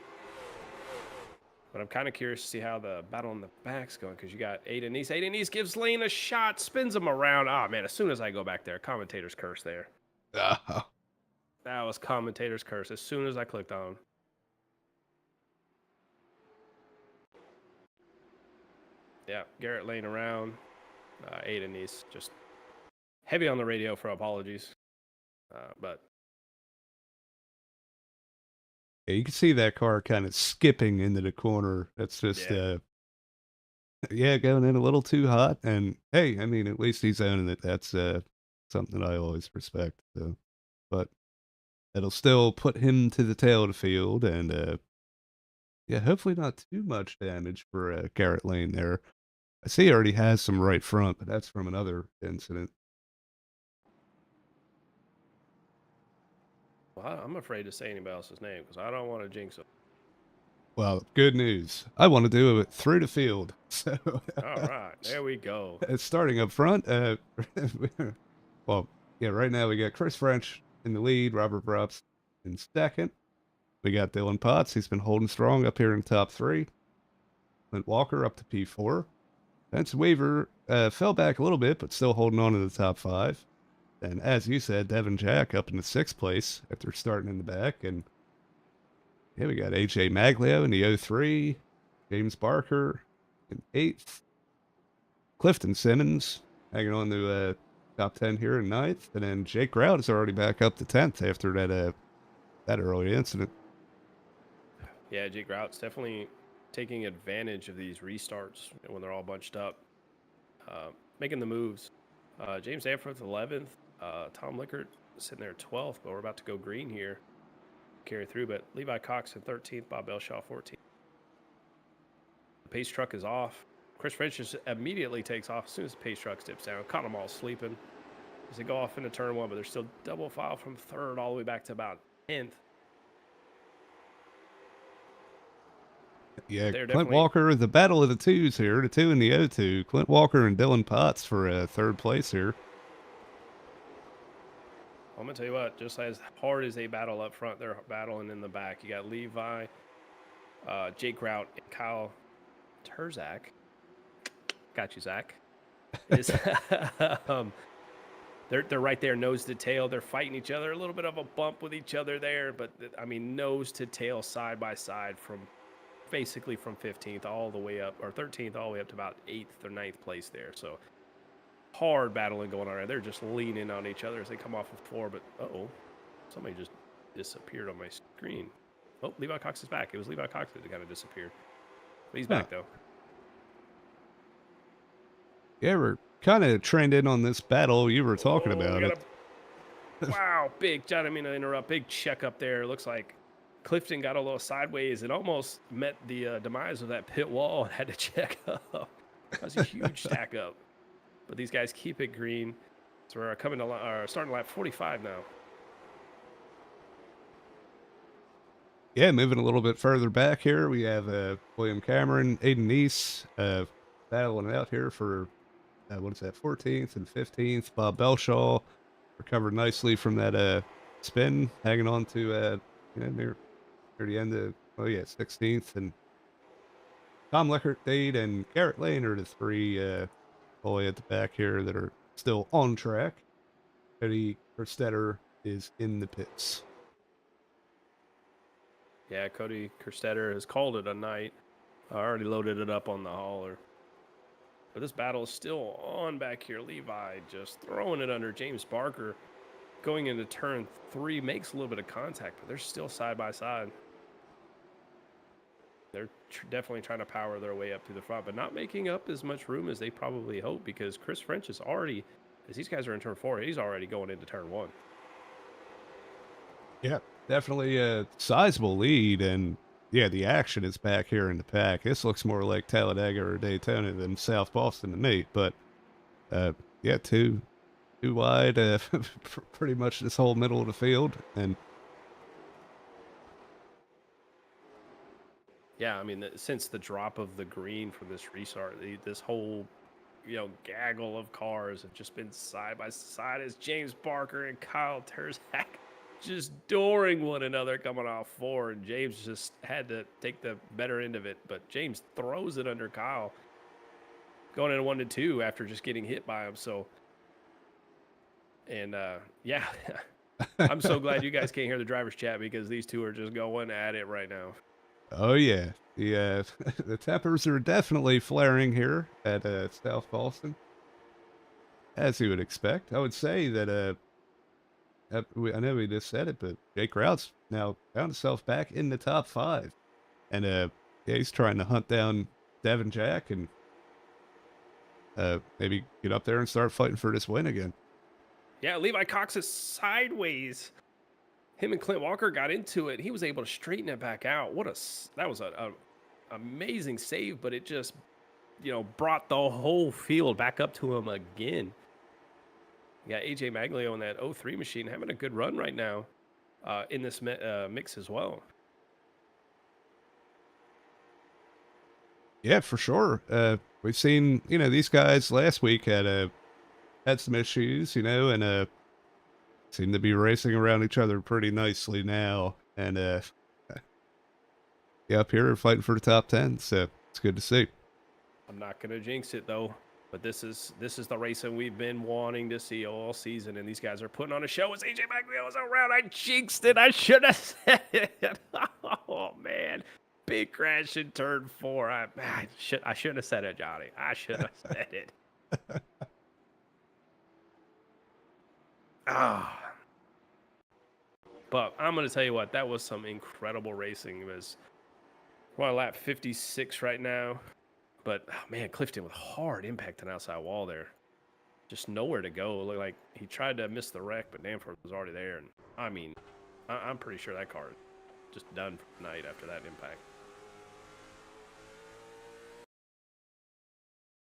But I'm kind of curious to see how the battle in the back's going, because you got Aiden East. Aiden East gives Lane a shot, spins him around. Oh, man, as soon as I go back there, commentator's curse there. That was commentator's curse as soon as I clicked on. Yeah, Garrett Lane around. Aiden East just heavy on the radio for apologies. But Yeah, you can see that car kind of skipping into the corner. That's just, yeah, going in a little too hot. And hey, I mean, at least he's owning it. That's something I always respect. So, but it'll still put him to the tail of the field, and yeah, hopefully not too much damage for Garrett Lane there. I see he already has some right front, but that's from another incident. well, I'm afraid to say anybody else's name because I don't want to jinx them. Well, good news. I want to do it through the field. So, All right, there we go. starting up front, well, yeah, right now we got Chris French in the lead, Robert Brops in second. We got Dylan Potts. He's been holding strong up here in top 3. Clint Walker up to P4. Benson Weaver fell back a little bit, but still holding on to the top 5. And as you said, Devin Jack up in the 6th place after starting in the back. And yeah, we got AJ Maglio in the 03, James Barker in 8th, Clifton Simmons hanging on to top 10 here in 9th, and then Jake Grout is already back up to 10th after that early incident. Yeah, Jake Grout's definitely taking advantage of these restarts when they're all bunched up, making the moves. James Danforth 11th, Tom Lickert sitting there 12th, but we're about to go green here, carry through. But Levi Cox in 13th, Bob Belshaw 14th. The pace truck is off. Chris French just immediately takes off as soon as the pace truck dips down. Caught them all sleeping as they go off into turn 1, but they're still double file from 3rd all the way back to about 10th. Yeah, Clint Walker, the battle of the 2s here, the 2 and the 0-2. Clint Walker and Dylan Potts for 3rd place here. I'm going to tell you what, just as hard as they battle up front, they're battling in the back. You got Levi, Jake Grout, and Kyle Terzak. Got you, Zach. They're right there, nose to tail. They're fighting each other. A little bit of a bump with each other there, but I mean, nose to tail, side by side, from basically from 15th all the way up, or 13th all the way up to about 8th or 9th place there. So hard battling going on there. They're just leaning on each other as they come off of 4. But somebody just disappeared on my screen. Oh, Levi Cox is back. It was Levi Cox that kind of disappeared, but he's back though. Yeah, we're kind of trending on this battle. You were talking about it. Wow, big, John, I didn't mean to interrupt. Big check up there. Looks like Clifton got a little sideways and almost met the demise of that pit wall and had to check up. That was a huge stack up. But these guys keep it green. So we're coming to starting lap 45 now. Yeah, moving a little bit further back here, we have William Cameron, Aiden Neese battling out here for what is that, 14th and 15th. Bob Belshaw recovered nicely from that spin, hanging on to near the end of 16th. And Tom Leckert, Dade, and Garrett Lane are the three all the way at the back here that are still on track. Eddie Kerstetter is in the pits. Yeah, Cody Kerstetter has called it a night. I already loaded it up on the hauler. But this battle is still on back here. Levi just throwing it under James Barker. Going into turn 3, makes a little bit of contact, but they're still side by side. They're definitely trying to power their way up to the front, but not making up as much room as they probably hope, because Chris French is already, as these guys are in turn 4, he's already going into turn 1. Yeah, definitely a sizable lead, and yeah, the action is back here in the pack. This looks more like Talladega or Daytona than South Boston to me, but yeah, too wide, pretty much this whole middle of the field, and Yeah, I mean, since the drop of the green for this restart, this whole gaggle of cars have just been side by side as James Barker and Kyle Terzak just dooring one another coming off 4, and James just had to take the better end of it, but James throws it under Kyle going into 1 to 2 after just getting hit by him. So, and yeah, I'm so glad you guys can't hear the driver's chat, because these two are just going at it right now. oh yeah, the the tempers are definitely flaring here at South Boston, as you would expect. I would say that I know we just said it, but Jake Rout's now found himself back in the top 5, and yeah, he's trying to hunt down Devin Jack and maybe get up there and start fighting for this win again. Yeah, Levi Cox is sideways. Him and Clint Walker got into it. He was able to straighten it back out. That was a amazing save, but it just brought the whole field back up to him again. Yeah, AJ Maglio on that 03 machine having a good run right now in this mix as well. Yeah, for sure. We've seen these guys last week had some issues, and seem to be racing around each other pretty nicely now, and yeah, up here fighting for the top 10, so it's good to see. I'm not gonna jinx it though, but this is the racing we've been wanting to see all season, and these guys are putting on a show. As AJ Maglio is around, I jinxed it. I should have said it. Oh man, big crash in turn 4. I shouldn't have said it, Johnny. I should have said it. Ah. But I'm going to tell you what, that was some incredible racing. We're on lap 56 right now. But, oh, man, Clifton with hard impact on outside wall there. Just nowhere to go. It looked like he tried to miss the wreck, but Danforth was already there. And, I mean, I'm pretty sure that car is just done for the night after that impact.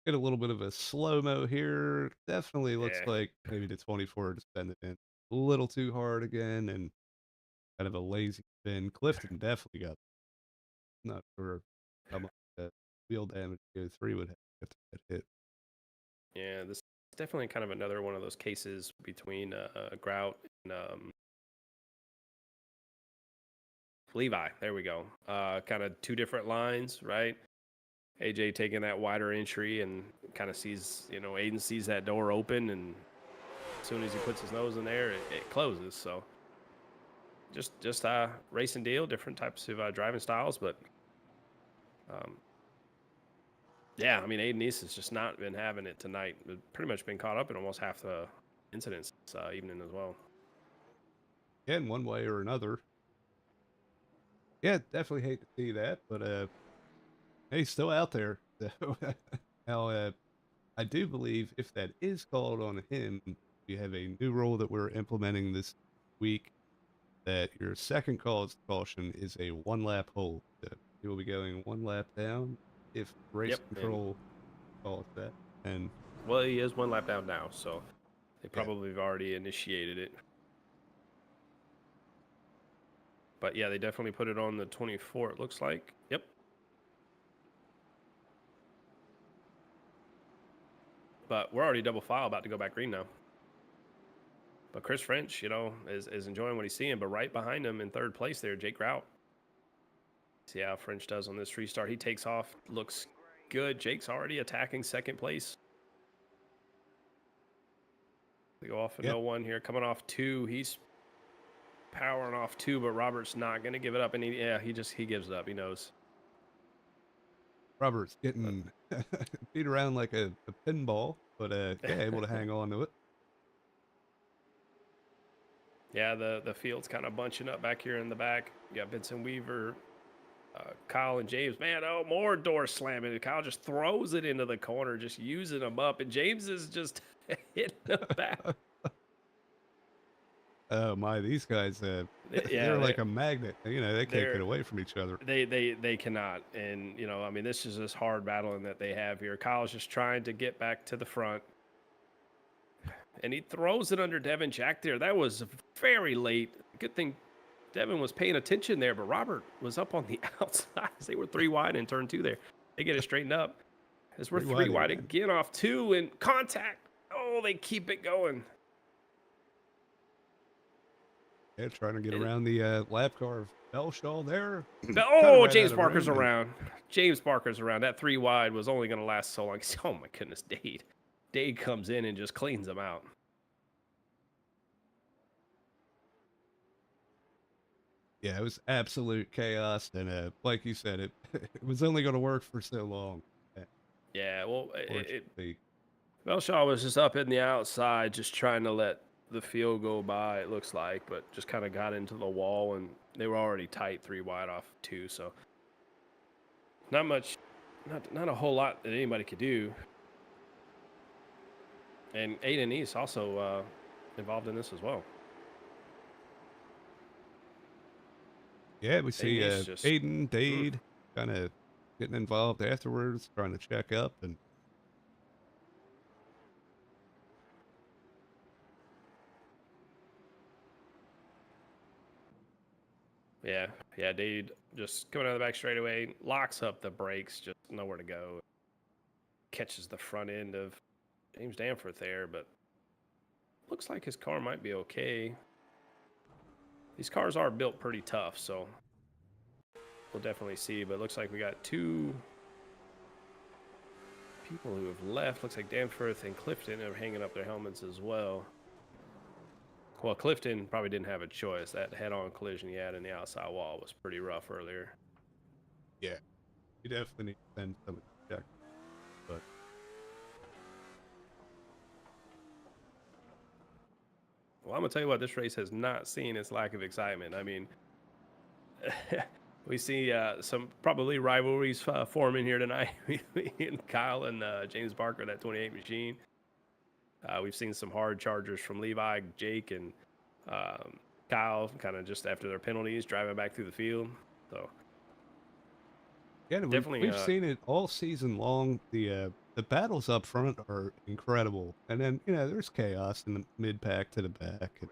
Get a little bit of a slow-mo here. Definitely looks Yeah. like maybe the 24 just bent it in a little too hard again, and kind of a lazy spin. Clifton definitely got, not sure how much wheel damage go 3 would have after that hit. Yeah, this is definitely kind of another one of those cases between Grout and Levi. There we go. Kind of two different lines, right? AJ taking that wider entry and kind of sees, Aiden sees that door open, and as soon as he puts his nose in there, it closes. So just race and deal, different types of driving styles, but yeah, I mean, Aiden East has just not been having it tonight. We've pretty much been caught up in almost half the incidents this evening as well. Yeah, in one way or another. Yeah, definitely hate to see that, but he's still out there. So now, I do believe if that is called on him, we have a new rule that we're implementing this week, that your second caution is a 1-lap hold. So you will be going 1 lap down if race control calls that. And well, he is 1 lap down now, so they probably have already initiated it. But yeah, they definitely put it on the 24. It looks like. Yep. But we're already double file, about to go back green now. But Chris French, you know, is enjoying what he's seeing. But right behind him in third place there, Jake Grout. See how French does on this restart. He takes off, looks good. Jake's already attacking second place. They go off at no one here, coming off 2. He's powering off 2, but Robert's not going to give it up. And he gives it up. He knows. Robert's getting beat around like a pinball, but yeah, able to hang on to it. Yeah, the field's kind of bunching up back here in the back. You got Vincent Weaver, Kyle and James. Man, oh, more door slamming. Kyle just throws it into the corner, just using them up. And James is just hitting them back. Oh my, these guys, they're like a magnet. You know, they can't get away from each other. They cannot. And, you know, I mean, this is this hard battling that they have here. Kyle's just trying to get back to the front. And he throws it under Devin Jack there. That was very late. Good thing Devin was paying attention there, but Robert was up on the outside. They were 3 wide in turn 2 there. They get it straightened up. As we're 3 wide again off 2 and contact. Oh, they keep it going. Yeah, trying to get around the lap car of Belshaw there. Oh, James Barker's around. James Barker's around. That 3 wide was only going to last so long. Oh, my goodness, Dade. Dade comes in and just cleans them out. Yeah, it was absolute chaos. And like you said, it was only going to work for so long. Yeah, well, Belshaw was just up in the outside, just trying to let the field go by, it looks like, but just kind of got into the wall, and they were already tight 3 wide off 2, so not much, not a whole lot that anybody could do. And Aiden East also involved in this as well. Yeah, we see Aiden, Dade kind of getting involved afterwards, trying to check up. And yeah, Dade just coming out of the back straightaway, locks up the brakes, just nowhere to go. Catches the front end of James Danforth there, but looks like his car might be okay. These cars are built pretty tough, so we'll definitely see. But it looks like we got 2 people who have left. Looks like Danforth and Clifton are hanging up their helmets as well. Well, Clifton probably didn't have a choice. That head-on collision he had in the outside wall was pretty rough earlier. Yeah, you definitely need to send somebody to check. But well, I'm gonna tell you what, this race has not seen its lack of excitement. I mean, we see some probably rivalries forming here tonight between Kyle and James Barker, that 28 machine. We've seen some hard chargers from Levi, Jake, and Kyle, kind of just after their penalties, driving back through the field. So yeah, we've seen it all season long. The battles up front are incredible, and then there's chaos in the mid pack to the back. And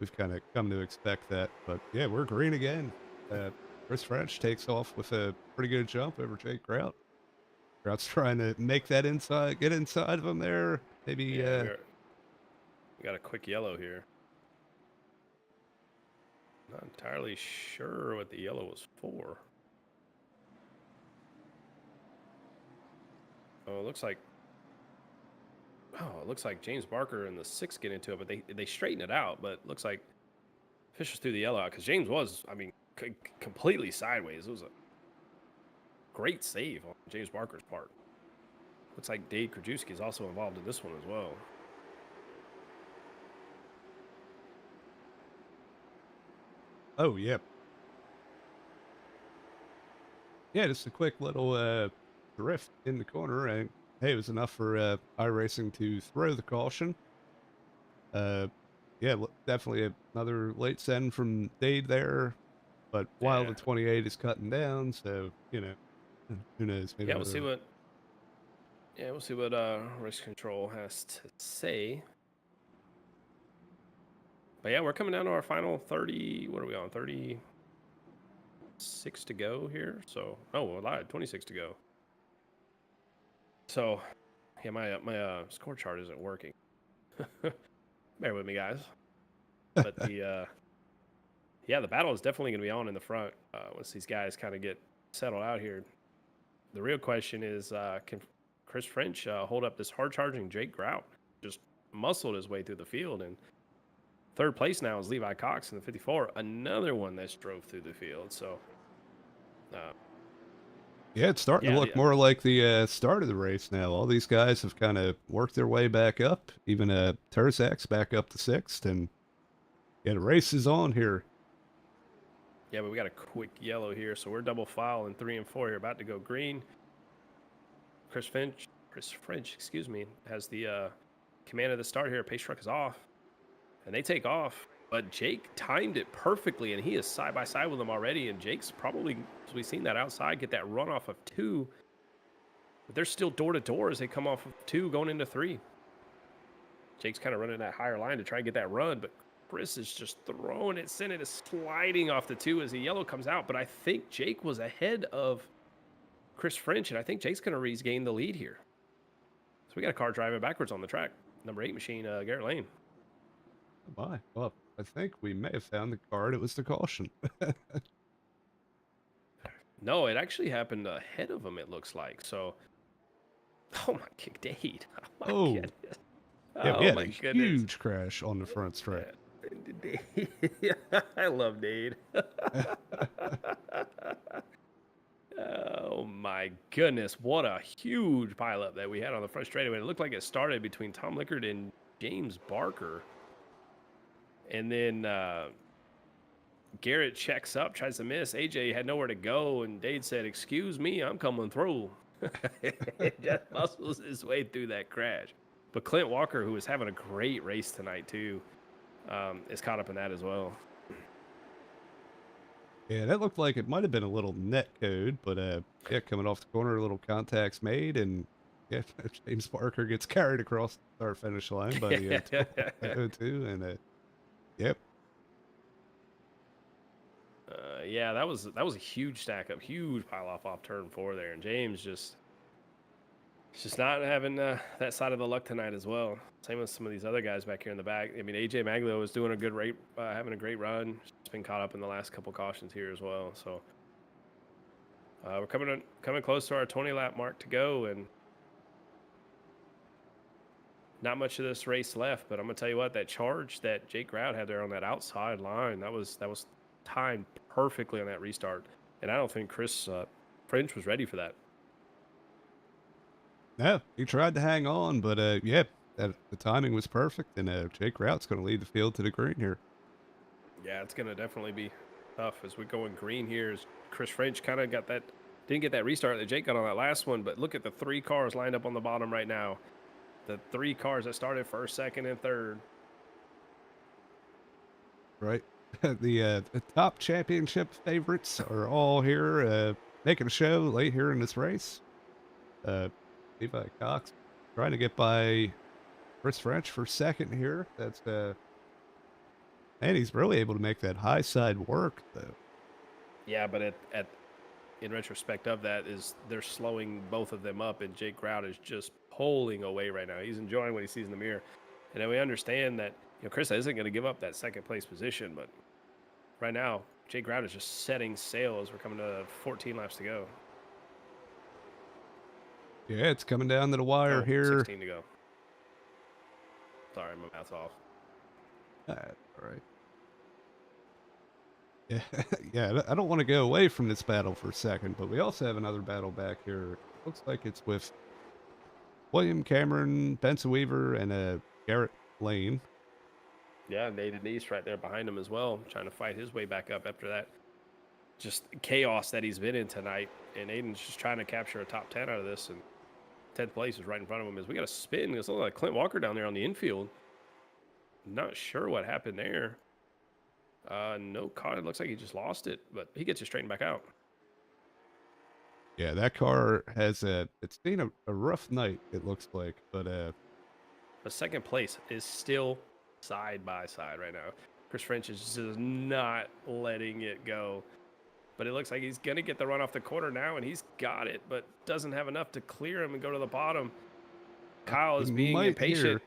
we've kind of come to expect that. But yeah, we're green again. Chris French takes off with a pretty good jump over Jake Grout. Grout's trying to make that get inside of him there. Maybe we got a quick yellow here. Not entirely sure what the yellow was for. Oh, it looks like James Barker and the 6 get into it, but they straighten it out. But it looks like Fisher's threw the yellow out because James was, I mean, completely sideways. It was a great save on James Barker's part. Looks like Dave Krajewski is also involved in this one as well. Oh, yeah. Yeah, just a quick little drift in the corner, and hey, it was enough for iRacing to throw the caution. Yeah, definitely another late send from Dade there, but while the 28 is cutting down, so who knows? Maybe we'll see what. Yeah, we'll see what race control has to say. But But yeah, we're coming down to our final 30. What are we on? 36 to go here. So, oh, well, I lied. 26 to go. So, yeah, my score chart isn't working. Bear with me, guys. But the yeah, the battle is definitely going to be on in the front once these guys kind of get settled out here. The real question is, can Chris French hold up this hard-charging Jake Grout? Just muscled his way through the field, and third place now is Levi Cox in the 54, another one that's drove through the field. So, Yeah, it's starting to look more like the start of the race now. All these guys have kind of worked their way back up. Even Terzak's back up to 6th, and yeah, the race is on here. Yeah, but we got a quick yellow here, so we're double file in 3 and 4 here, about to go green. Chris French, excuse me, has the command of the start here. Pace truck is off, and they take off. But Jake timed it perfectly, and he is side by side with them already. And Jake's probably, as we've seen that outside, get that runoff of 2. But they're still door to door as they come off of 2 going into 3. Jake's kind of running that higher line to try and get that run, but Chris is just throwing it, sending it, sliding off the 2 as the yellow comes out. But I think Jake was ahead of Chris French, and I think Jake's going to regain the lead here. So we got a car driving backwards on the track. Number 8 machine, Garrett Lane. Oh my. Well, I think we may have found the card. It was the caution. No, it actually happened ahead of him, it looks like. So, oh my Dade. Oh my goodness. Yeah, oh my goodness. Huge crash on the front straight. I love Dade. Oh my goodness, what a huge pileup that we had on the front straightaway. It looked like it started between Tom Lickard and James Barker. And then Garrett checks up, tries to miss. AJ had nowhere to go, and Dade said, "Excuse me, I'm coming through." Just muscles his way through that crash. But Clint Walker, who was having a great race tonight too, is caught up in that as well. Yeah, that looked like it might have been a little net code, but yeah, coming off the corner, little contacts made, and yeah, James Barker gets carried across the start finish line by the 02, and yep. Yeah, that was a huge stack up, huge pile off turn 4 there, and James just not having that side of the luck tonight as well. Same with some of these other guys back here in the back. I mean, AJ Maglio was doing a good rate, having a great run. He's been caught up in the last couple cautions here as well. So we're coming close to our 20-lap mark to go, and not much of this race left. But I'm gonna tell you what, that charge that Jake Grout had there on that outside line, that was timed perfectly on that restart, and I don't think Chris French was ready for that. No, he tried to hang on, but yeah, the timing was perfect, and Jake Grout's going to lead the field to the green here. Yeah, it's going to definitely be tough as we go in green here. As Chris French kind of didn't get that restart that Jake got on that last one, but look at the 3 cars lined up on the bottom right now. The 3 cars that started first, second, and third. Right. The top championship favorites are all here making a show late here in this race. Levi Cox trying to get by Chris French for second here. That's and he's really able to make that high side work though. Yeah, but in retrospect of that is they're slowing both of them up, and Jake Grout is just pulling away right now. He's enjoying what he sees in the mirror, and then we understand that Chris isn't going to give up that second place position, but right now Jake Grout is just setting sail as we're coming to 14 laps to go. Yeah, it's coming down to the wire here. 16 to go. Sorry, my math's off. All right. Yeah, yeah. I don't want to go away from this battle for a second, but we also have another battle back here. Looks like it's with William Cameron, Benson Weaver, and Garrett Lane. Yeah, Nathan East right there behind him as well, trying to fight his way back up after that just chaos that he's been in tonight. And Aiden's just trying to capture a top 10 out of this, and 10th place is right in front of him as we got a spin. It's like Clint Walker down there on the infield. Not sure what happened there. No car. It looks like he just lost it, but he gets it straightened back out. Yeah, that car has it's been a rough night, it looks like, but the second place is still side by side right now. Chris French is just not letting it go. But it looks like he's going to get the run off the corner now, and he's got it, but doesn't have enough to clear him and go to the bottom. Kyle is being impatient.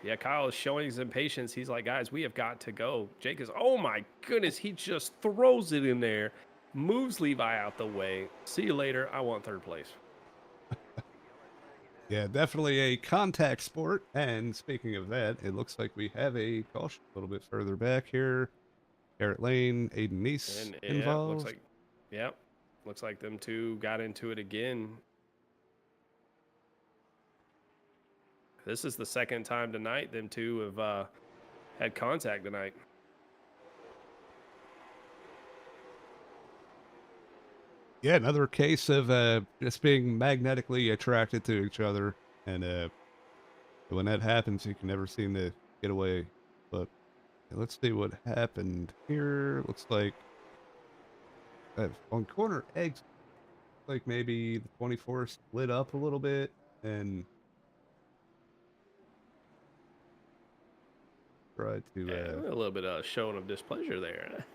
Yeah, Kyle is showing his impatience. He's like, guys, we have got to go. Jake is, oh my goodness, he just throws it in there, moves Levi out the way. See you later. I want third place. Yeah, definitely a contact sport. And speaking of that, it looks like we have a caution a little bit further back here. Garrett Lane, Aiden Neese involved. Looks like them two got into it again. This is the second time tonight them two have had contact tonight. Yeah, another case of just being magnetically attracted to each other, and when that happens, you can never seem to get away. But let's see what happened here. Looks like on corner eggs, like maybe the 24 split up a little bit, and tried to a little bit of showing of displeasure there.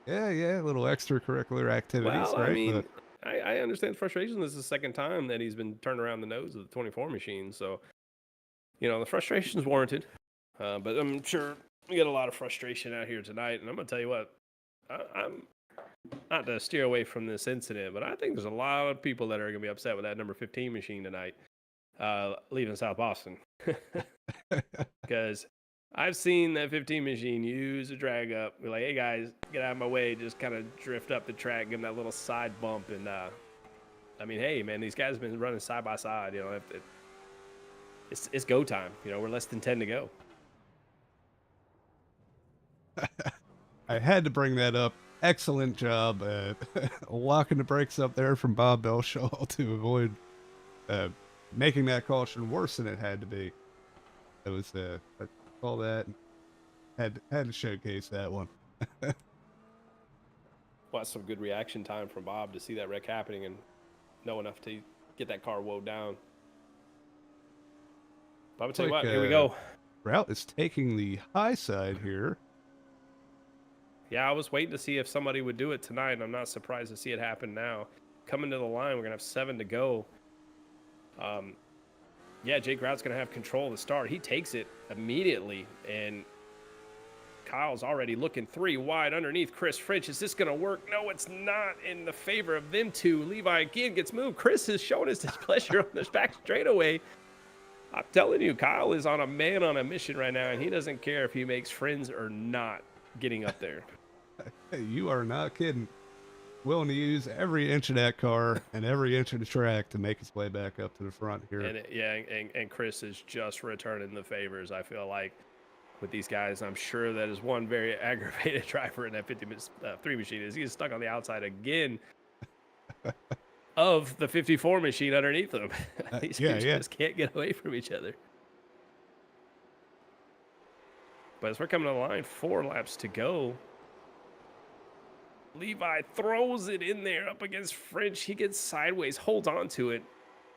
yeah, a little extracurricular activities. Well, right? I mean, I understand frustration. This is the second time that he's been turned around the nose of the 24 machine. So, the frustration is warranted. But I'm sure we get a lot of frustration out here tonight. And I'm going to tell you what, I'm not to steer away from this incident, but I think there's a lot of people that are going to be upset with that number 15 machine tonight leaving South Boston. Because I've seen that 15 machine use a drag up. Be like, hey guys, get out of my way. Just kind of drift up the track, give them that little side bump. And I mean, hey man, these guys have been running side by side. It's go time. We're less than 10 to go. I had to bring that up. Excellent job locking the brakes up there from Bob Belshaw to avoid making that caution worse than it had to be. It was all that had to showcase that one. Well, that's some good reaction time from Bob to see that wreck happening and know enough to get that car woed down. But I'm gonna tell you what, here we go. Route is taking the high side here. Yeah, I was waiting to see if somebody would do it tonight, and I'm not surprised to see it happen now. Coming to the line, we're gonna have 7 to go. Yeah, Jake Route's going to have control of the start. He takes it immediately, and Kyle's already looking 3 wide underneath Chris French. Is this going to work? No, it's not in the favor of them two. Levi again gets moved. Chris is showing his displeasure on this back straightaway. I'm telling you, Kyle is on a mission right now, and he doesn't care if he makes friends or not getting up there. You are not kidding. Willing to use every inch of that car and every inch of the track to make his way back up to the front here. And Chris is just returning the favors, I feel like, with these guys. I'm sure that is one very aggravated driver in that 53 machine is he's stuck on the outside again of the 54 machine underneath him. These guys just can't get away from each other. But as we're coming to the line, 4 laps to go. Levi throws it in there up against French. He gets sideways, holds on to it.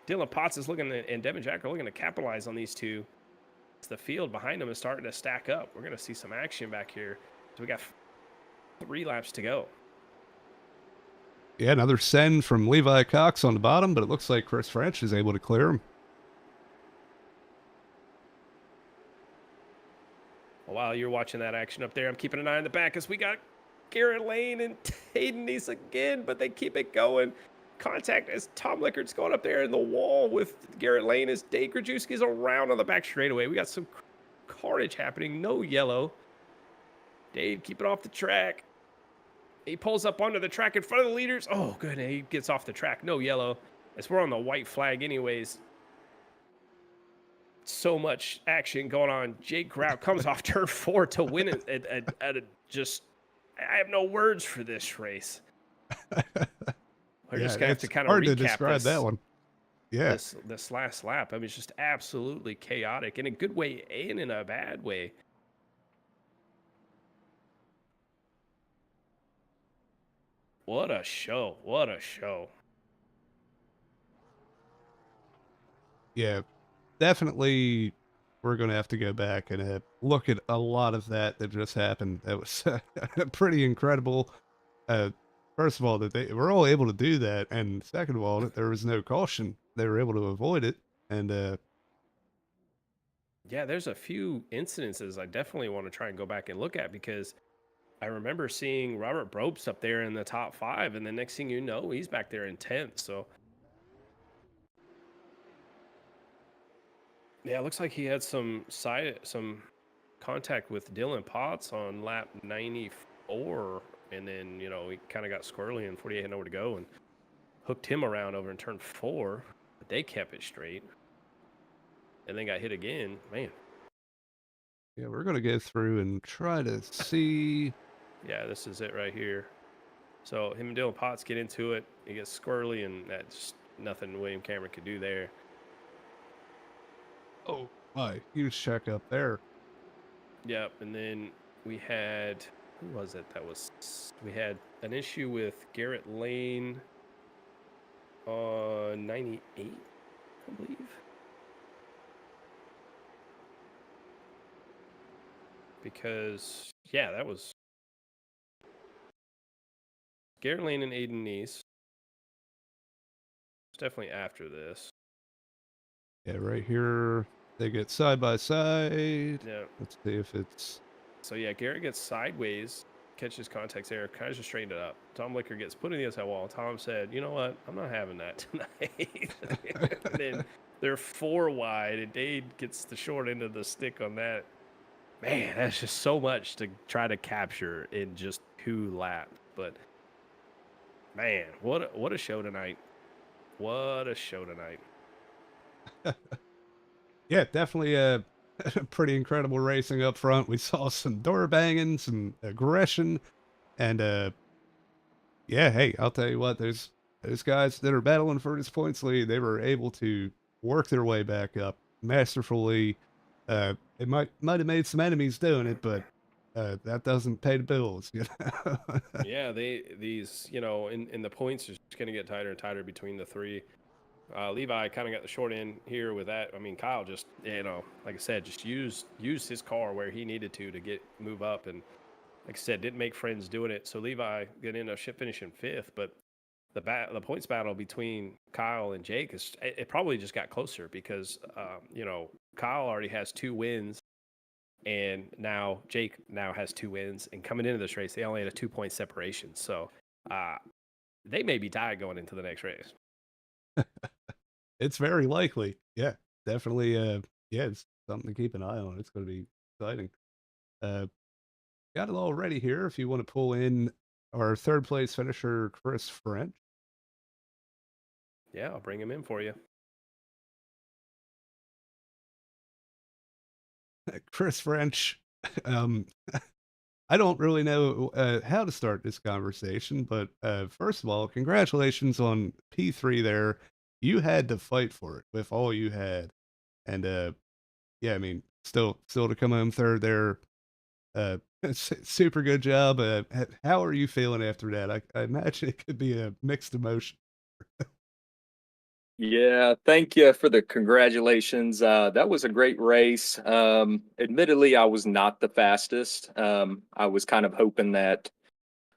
Dylan Potts is looking to, and Devin Jack are looking to capitalize on these two. As the field behind them is starting to stack up. We're going to see some action back here. So we got 3 laps to go. Yeah, another send from Levi Cox on the bottom, but it looks like Chris French is able to clear him. Well, while you're watching that action up there, I'm keeping an eye on the back as we got Garrett Lane and Aiden Neese again, but they keep it going. Contact as Tom Lickert's going up there in the wall with Garrett Lane as Dave Krajewski's around on the back straightaway. We got some carnage happening. No yellow. Dave keep it off the track. He pulls up onto the track in front of the leaders. Oh, good. He gets off the track. No yellow. As we're on the white flag anyways. So much action going on. Jake Route comes off turn 4 to win it at a just... I have no words for this race. We're just gonna have to kind of hard to describe that one. Yeah, this last lap. I mean, it's just absolutely chaotic in a good way and in a bad way. What a show! What a show! Yeah, definitely we're going to have to go back and look at a lot of that just happened. That was pretty incredible. Uh, first of all, that they were all able to do that, and second of all, that there was no caution. They were able to avoid it, and Yeah, there's a few incidences I definitely want to try and go back and look at because I remember seeing Robert Brobst up there in the top 5, and the next thing you know, he's back there in 10th. So yeah, it looks like he had some contact with Dylan Potts on lap 94, and then he kind of got squirrely and 48 had nowhere to go and hooked him around over in turn 4, but they kept it straight, and then got hit again. Man, yeah, we're going to go through and try to see. yeah, this is it right here. So him and Dylan Potts get into it. He gets squirrely, and that's nothing William Cameron could do there. Oh my, huge check up there. Yep, and then we had, who was it that was, we had an issue with Garrett Lane on 98, I believe. Because, yeah, that was Garrett Lane and Aiden Neese. It's definitely after this. Yeah, right here they get side by side. Yeah. Let's see if it's. So yeah, Garrett gets sideways, catches contact there, kind of just straightened it up. Tom Licker gets put in the outside wall. Tom said, "You know what? I'm not having that tonight." And then they're 4 wide, and Dade gets the short end of the stick on that. Man, that's just so much to try to capture in just 2 laps. But man, what a show tonight! What a show tonight! Yeah, definitely a pretty incredible racing up front. We saw some door banging, some aggression, and yeah, hey, I'll tell you what, those guys that are battling for this points lead, they were able to work their way back up masterfully. It might have made some enemies doing it, but that doesn't pay the bills, you know. Yeah, these in the points are just going to get tighter and tighter between the 3. Levi kind of got the short end here with that. I mean, Kyle just, like I said, just used his car where he needed to move up. And like I said, didn't make friends doing it. So Levi going to end up finishing 5th. But the points battle between Kyle and Jake it probably just got closer because, Kyle already has 2 wins. And now Jake has 2 wins. And coming into this race, they only had a 2-point separation. So they may be tied going into the next race. It's very likely. Yeah, definitely. Yeah, it's something to keep an eye on. It's going to be exciting. Got it all ready here. If you want to pull in our 3rd place finisher, Chris French. Yeah, I'll bring him in for you. Chris French. I don't really know how to start this conversation, but first of all, congratulations on P3 there. You had to fight for it with all you had. And yeah, I mean, still to come home 3rd there. Super good job. How are you feeling after that? I imagine it could be a mixed emotion. Yeah, thank you for the congratulations. That was a great race. Admittedly, I was not the fastest. I was kind of hoping that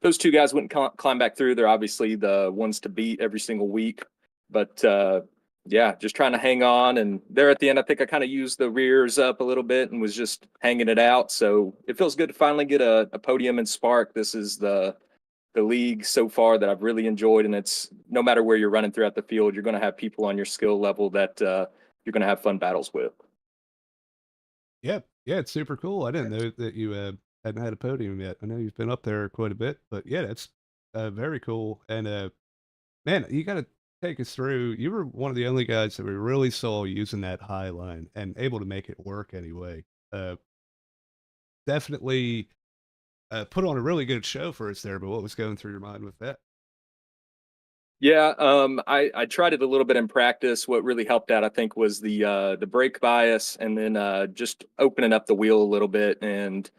those 2 guys wouldn't climb back through. They're obviously the ones to beat every single week. But yeah, just trying to hang on. And there at the end, I think I kind of used the rears up a little bit and was just hanging it out. So it feels good to finally get a podium in Spark. This is the league so far that I've really enjoyed, and it's no matter where you're running throughout the field, you're going to have people on your skill level that you're going to have fun battles with. Yeah, it's super cool. I didn't know that you hadn't had a podium yet. I know you've been up there quite a bit, but yeah, that's very cool. And man, you got to take us through. You were one of the only guys that we really saw using that high line and able to make it work anyway. Definitely put on a really good show for us there, but what was going through your mind with that? Yeah, I tried it a little bit in practice. What really helped out, I think, was the brake bias, and then just opening up the wheel a little bit and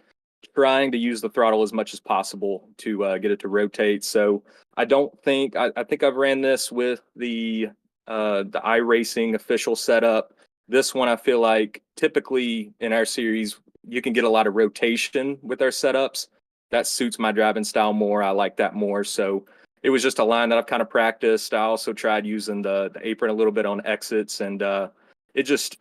trying to use the throttle as much as possible to get it to rotate. So I don't think I think I've ran this with the iRacing official setup. This one, I feel like typically in our series, you can get a lot of rotation with our setups. That suits my driving style more. I like that more. So it was just a line that I've kind of practiced. I also tried using the apron a little bit on exits, and it just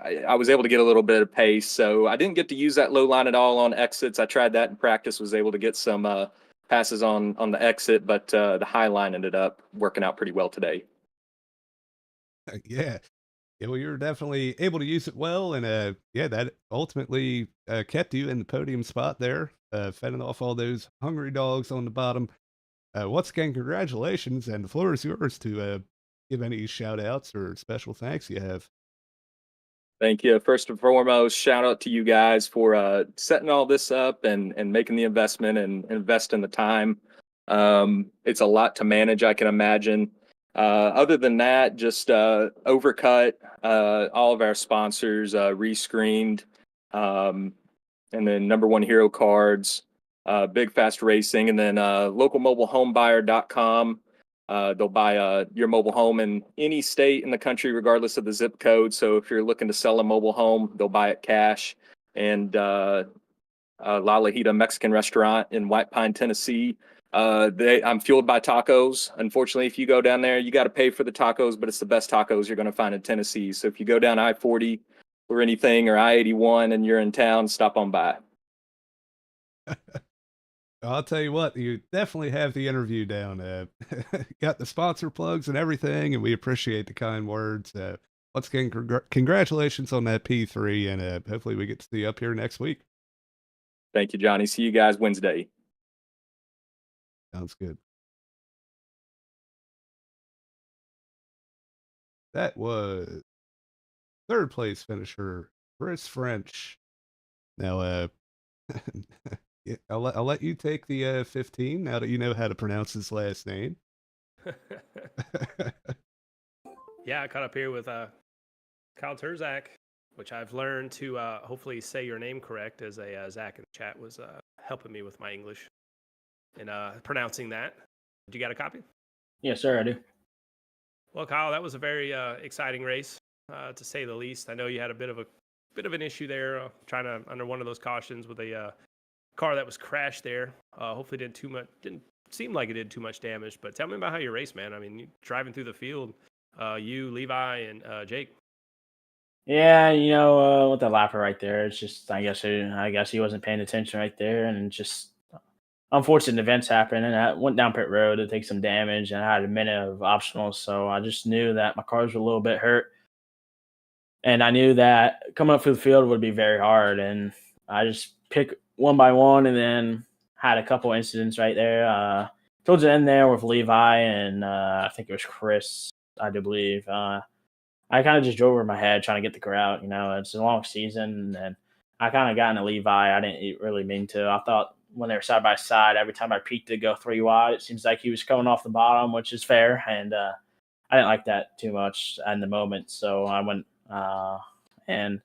I was able to get a little bit of pace. So I didn't get to use that low line at all on exits. I tried that in practice, was able to get some passes on the exit, but the high line ended up working out pretty well today. Yeah. Yeah, well, you're definitely able to use it well, and yeah, that ultimately kept you in the podium spot there, fending off all those hungry dogs on the bottom. Once again, congratulations, and the floor is yours to give any shout outs or special thanks you have. Thank you. First and foremost, shout out to you guys for setting all this up and making the investment and investing the time. It's a lot to manage, I can imagine. Other than that, just Overcut, all of our sponsors, Rescreened, and then Number One Hero Cards, Big Fast Racing, and then localmobilehomebuyer.com. They'll buy your mobile home in any state in the country, regardless of the zip code. So if you're looking to sell a mobile home, they'll buy it cash. And La Lajita Mexican restaurant in White Pine, Tennessee. I'm fueled by tacos. Unfortunately, if you go down there, you got to pay for the tacos, but it's the best tacos you're going to find in Tennessee. So if you go down I-40 or anything, or I-81, and you're in town, stop on by. I'll tell you what, you definitely have the interview down. Got the sponsor plugs and everything, and we appreciate the kind words. Once again, congratulations on that P3, and hopefully we get to see you up here next week. Thank you, Johnny. See you guys Wednesday. Sounds good. That was third place finisher, Chris French. Now, yeah, I'll let you take the 15 now that you know how to pronounce his last name. Yeah, I caught up here with Kyle Terzak, which I've learned to hopefully say your name correct, as a Zach in the chat was helping me with my English and pronouncing that. Do you got a copy? Yes, sir, I do. Well, Kyle, that was a very exciting race, to say the least. I know you had a bit of an issue there, trying to under one of those cautions with a car that was crashed there. Hopefully, didn't seem like it did too much damage. But tell me about how you raced, man. I mean, you driving through the field, you, Levi, and Jake. Yeah, with the lapper right there, it's just I guess he wasn't paying attention right there, and just unfortunate events happened. And I went down pit road to take some damage, and I had a minute of optionals, so I just knew that my cars were a little bit hurt, and I knew that coming up through the field would be very hard, and I just picked one by one, and then had a couple incidents right there. Towards the end there with Levi and I think it was Chris, I do believe. I kind of just drove over my head trying to get the car out. It's a long season, and I kind of got into Levi. I didn't really mean to. I thought when they were side by side, every time I peeked to go 3 wide, it seems like he was coming off the bottom, which is fair. And I didn't like that too much in the moment. So I went, and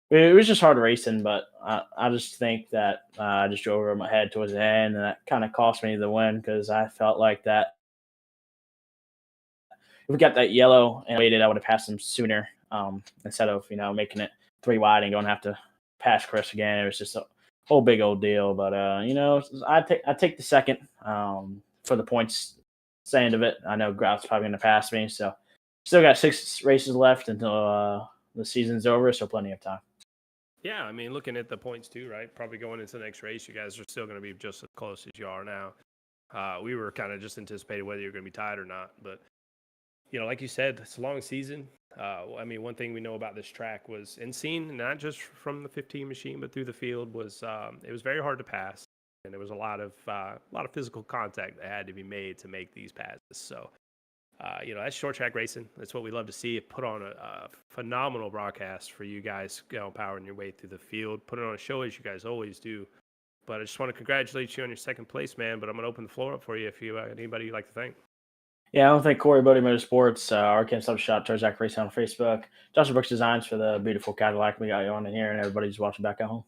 it was just hard racing, but I just think that I just drove over my head towards the end, and that kind of cost me the win because I felt like that if we got that yellow and waited, I would have passed him sooner, instead of making it 3 wide and going to have to pass Chris again. It was just a whole big old deal. But I take the second for the points end of it. I know Grout's probably going to pass me, so still got 6 races left until the season's over, so plenty of time. Yeah, I mean, looking at the points too, right? Probably going into the next race, you guys are still going to be just as close as you are now. We were kind of just anticipating whether you're going to be tied or not, but like you said, it's a long season. I mean, one thing we know about this track was, and seen not just from the 15 machine, but through the field, was it was very hard to pass, and there was a lot of physical contact that had to be made to make these passes. So, that's short track racing. That's what we love to see. It put on a phenomenal broadcast for you guys, powering your way through the field, put it on a show as you guys always do. But I just want to congratulate you on your second place, man. But I'm going to open the floor up for you if you anybody you'd like to thank. Yeah, I want to thank Corey Bodie Motorsports, Arkansas Sub Shop, Terzak Racing on Facebook, Joshua Brooks Designs for the beautiful Cadillac we got you on in here, and everybody's watching back at home.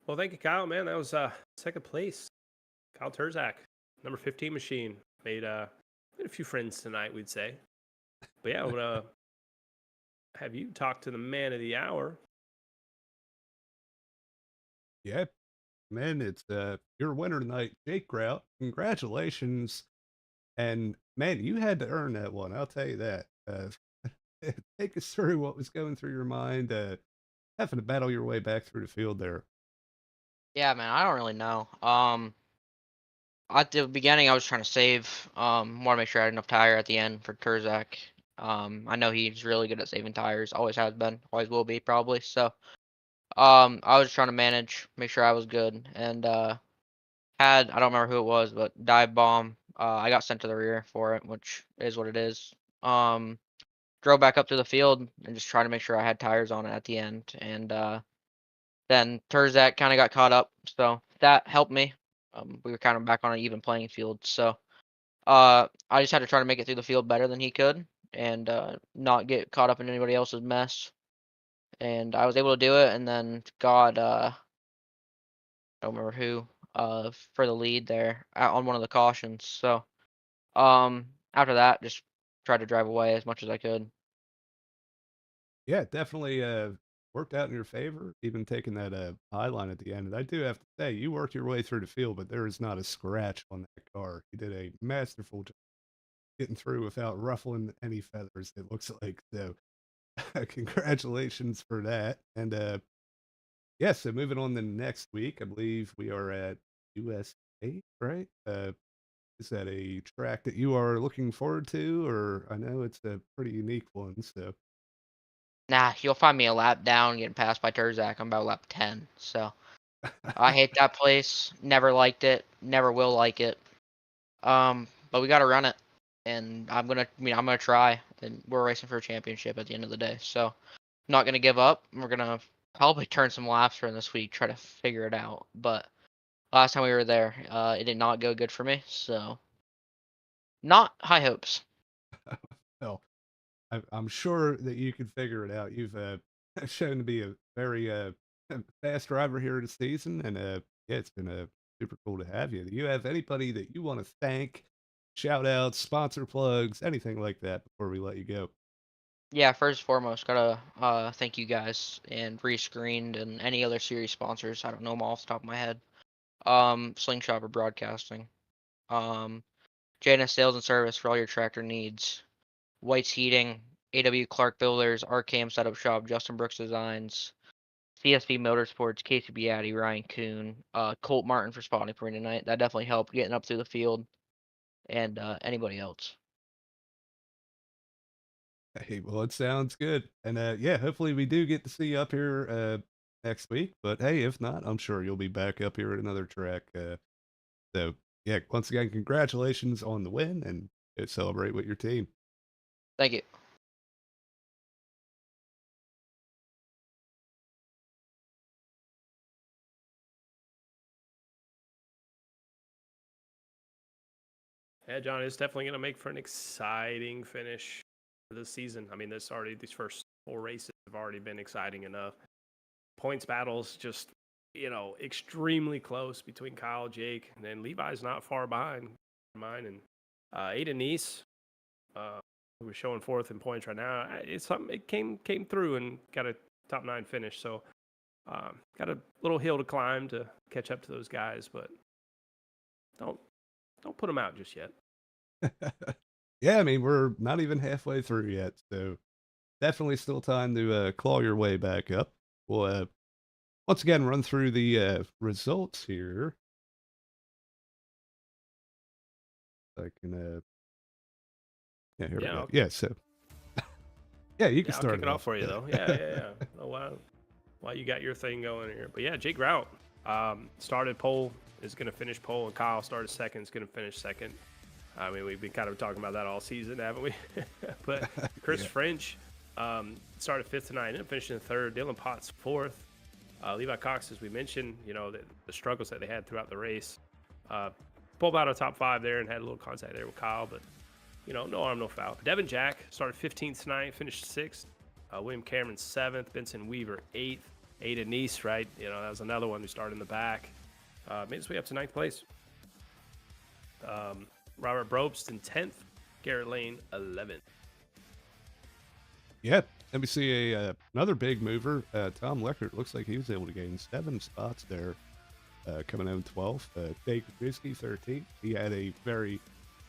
Well, thank you, Kyle, man. That was second place. Kyle Terzak, number 15 machine. Made a few friends tonight, we'd say. But yeah, I'm gonna have you talk to the man of the hour. Yeah, man, it's your winner tonight, Jake Grout. Congratulations. And man, you had to earn that one. I'll tell you that. Take us through what was going through your mind, having to battle your way back through the field there. Yeah, man, I don't really know. At the beginning, I was trying to save. Want to make sure I had enough tire at the end for Turzak. I know he's really good at saving tires. Always has been. Always will be probably. So, I was trying to manage, make sure I was good, and had I don't remember who it was, but dive bomb. I got sent to the rear for it, which is what it is. Drove back up to the field and just trying to make sure I had tires on it at the end, and then Turzak kind of got caught up, so that helped me. We were kind of back on an even playing field, so I just had to try to make it through the field better than he could, and not get caught up in anybody else's mess. And I was able to do it, and then got I don't remember who for the lead there on one of the cautions. So after that, just tried to drive away as much as I could. Yeah, definitely worked out in your favor, even taking that high line at the end. And I do have to say, you worked your way through the field, but there is not a scratch on that car. You did a masterful job getting through without ruffling any feathers, it looks like. So congratulations for that. And yeah, so moving on to next week, I believe we are at USA, right? Is that a track that you are looking forward to? Or I know it's a pretty unique one, so. Nah, you'll find me a lap down getting passed by Turzak. I'm about lap 10. So I hate that place. Never liked it. Never will like it. But we got to run it, and I'm gonna try. And we're racing for a championship at the end of the day. So I'm not gonna give up. We're gonna probably turn some laps during this week, try to figure it out. But last time we were there, it did not go good for me. So not high hopes. Well, I'm sure that you can figure it out. You've shown to be a very fast driver here this season, and yeah, it's been super cool to have you. Do you have anybody that you want to thank? Shout outs, sponsor plugs, anything like that before we let you go. Yeah, first and foremost, gotta thank you guys and Rescreened and any other series sponsors. I don't know them all off the top of my head. Slingshot for broadcasting. Um, JNS Sales and Service for all your tractor needs. White's Heating, AW Clark Builders, RKM Setup Shop, Justin Brooks Designs, CSV Motorsports, Casey Beatty, Ryan Kuhn, Colt Martin for spotting for me tonight. That definitely helped getting up through the field, and anybody else. Hey, well, it sounds good, and yeah, hopefully we do get to see you up here next week. But hey, if not, I'm sure you'll be back up here at another track. So yeah, once again, congratulations on the win, and celebrate with your team. Thank you. Yeah, John, it's definitely going to make for an exciting finish for this season. I mean, these first 4 races have already been exciting enough. Points battles just, extremely close between Kyle, Jake, and then Levi's not far behind mine. And Aiden Neese, who was showing 4th in points right now, it's something. It came through and got a top 9 finish. So got a little hill to climb to catch up to those guys, but don't put them out just yet. Yeah, I mean, we're not even halfway through yet, so definitely still time to claw your way back up. We'll once again run through the results here. I can yeah, here we go. Yeah, so yeah, you can I'll start kick it off for you though. Yeah. Oh wow, while you got your thing going here, but yeah, Jake Grout started pole, is going to finish pole, and Kyle started second, is going to finish second. I mean, we've been kind of talking about that all season, haven't we? But Chris French started 5th tonight, ended up finishing 3rd. Dylan Potts 4th. Levi Cox, as we mentioned, the struggles that they had throughout the race. Pulled out of top 5 there and had a little contact there with Kyle, but no harm, no foul. Devin Jack started 15th tonight, finished 6th. William Cameron 7th. Benson Weaver 8th. Aiden Neese, right? That was another one who started in the back. Made his way up to 9th place. Robert Brobst in 10th. Garrett Lane 11th. Yeah, let me see another big mover. Tom Leckert looks like he was able to gain 7 spots there, coming in 12th. Jake Risky 13th. He had a very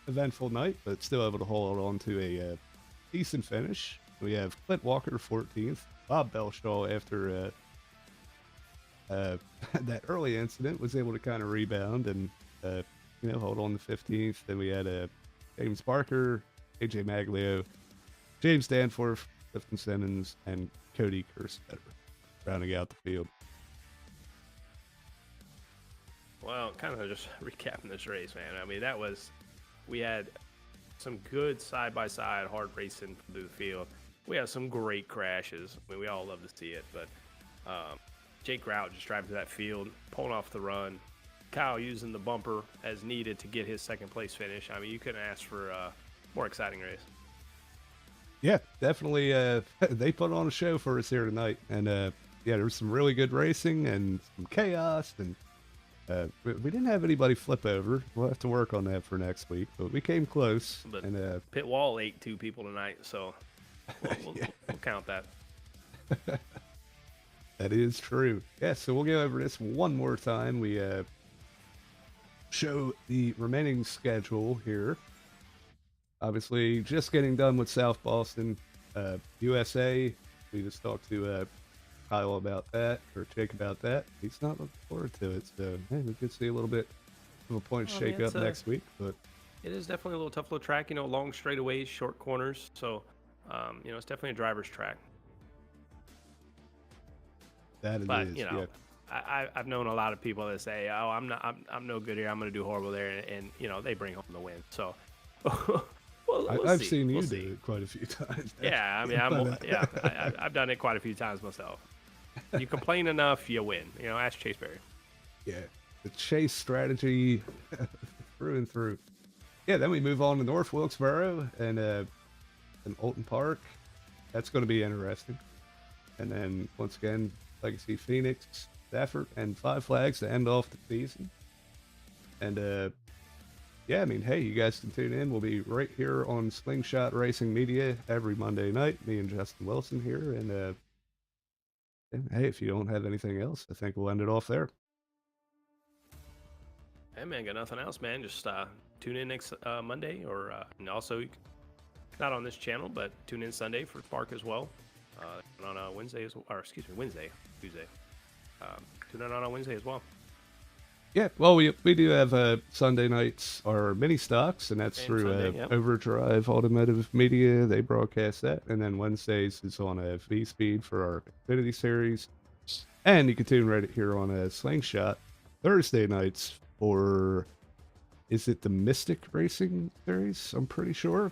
eventful night, but still able to hold on to a decent finish. We have Clint Walker 14th. Bob Belshaw, after that early incident, was able to kind of rebound and hold on to 15th. Then we had James Barker, AJ Maglio, James Danforth, Clifton Simmons, and Cody Kerstetter rounding out the field. Well, kind of just recapping this race, man. I mean, we had some good side-by-side hard racing through the field. We had some great crashes. I mean, we all love to see it, but Jake Grout just driving to that field, pulling off the run. Kyle using the bumper as needed to get his second place finish. I mean, you couldn't ask for a more exciting race. Yeah, definitely. They put on a show for us here tonight, and there was some really good racing and some chaos, and we didn't have anybody flip over. We'll have to work on that for next week, but we came close. But and Pit Wall ate 2 people tonight, so we'll count that. That is true. Yeah, so we'll go over this one more time. We show the remaining schedule here. Obviously, just getting done with South Boston, USA. We just talked to Kyle about that, or Jake about that. He's not looking forward to it, so we could see a little bit of a point shake up next week. But it is definitely a little tough little track, long straightaways, short corners. So, it's definitely a driver's track. that it But is, yeah. I've known a lot of people that say, "Oh, I'm no good here. I'm going to do horrible there," and they bring home the win. So. I've seen you do it quite a few times. Yeah, I mean, I've done it quite a few times myself. You complain enough, you win. Ask Chase Berry. Yeah, the chase strategy through and through. Yeah, then we move on to North Wilkesboro and Alton Park. That's going to be interesting. And then once again, Legacy Phoenix, Stafford, and Five Flags to end off the season. And yeah, I mean, hey, you guys can tune in. We'll be right here on Slingshot Racing Media every Monday night. Me and Justin Wilson here. And hey, if you don't have anything else, I think we'll end it off there. Hey, man, got nothing else, man. Just tune in next Monday, or and also not on this channel, but tune in Sunday for Spark as well. On Wednesday, Tuesday. Tune in on a Wednesday as well. Yeah, well, we do have Sunday nights our mini stocks, and that's through Sunday, yep. Overdrive Automotive Media. They broadcast that, and then Wednesdays is on V Speed for our Xfinity series, and you can tune right here on Slingshot. Thursday nights for, is it the Mystic Racing series? I'm pretty sure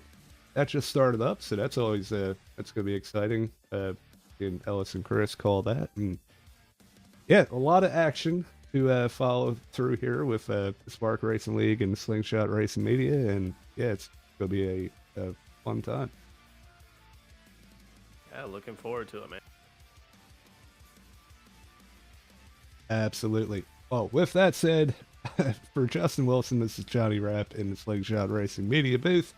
that just started up, so that's always that's gonna be exciting. And Ellis and Chris call that, and yeah, a lot of action to follow through here with the Spark Racing League and Slingshot Racing Media, and yeah, it's gonna be a fun time. Yeah, looking forward to it, man. Absolutely. Well, with that said, for Justin Wilson, this is Johnny Rapp in the Slingshot Racing Media booth.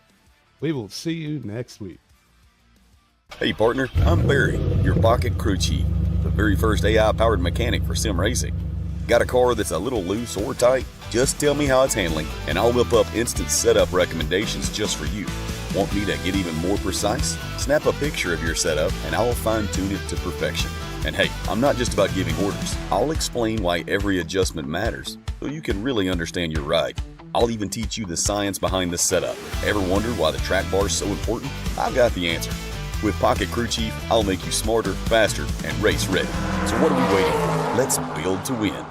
We will see you next week. Hey partner, I'm Barry, your pocket crew chief, the very first AI-powered mechanic for sim racing. Got a car that's a little loose or tight? Just tell me how it's handling, and I'll whip up instant setup recommendations just for you. Want me to get even more precise? Snap a picture of your setup, and I'll fine-tune it to perfection. And hey, I'm not just about giving orders. I'll explain why every adjustment matters, so you can really understand your ride. I'll even teach you the science behind the setup. Ever wondered why the track bar is so important? I've got the answer. With Pocket Crew Chief, I'll make you smarter, faster, and race ready. So what are we waiting for? Let's build to win.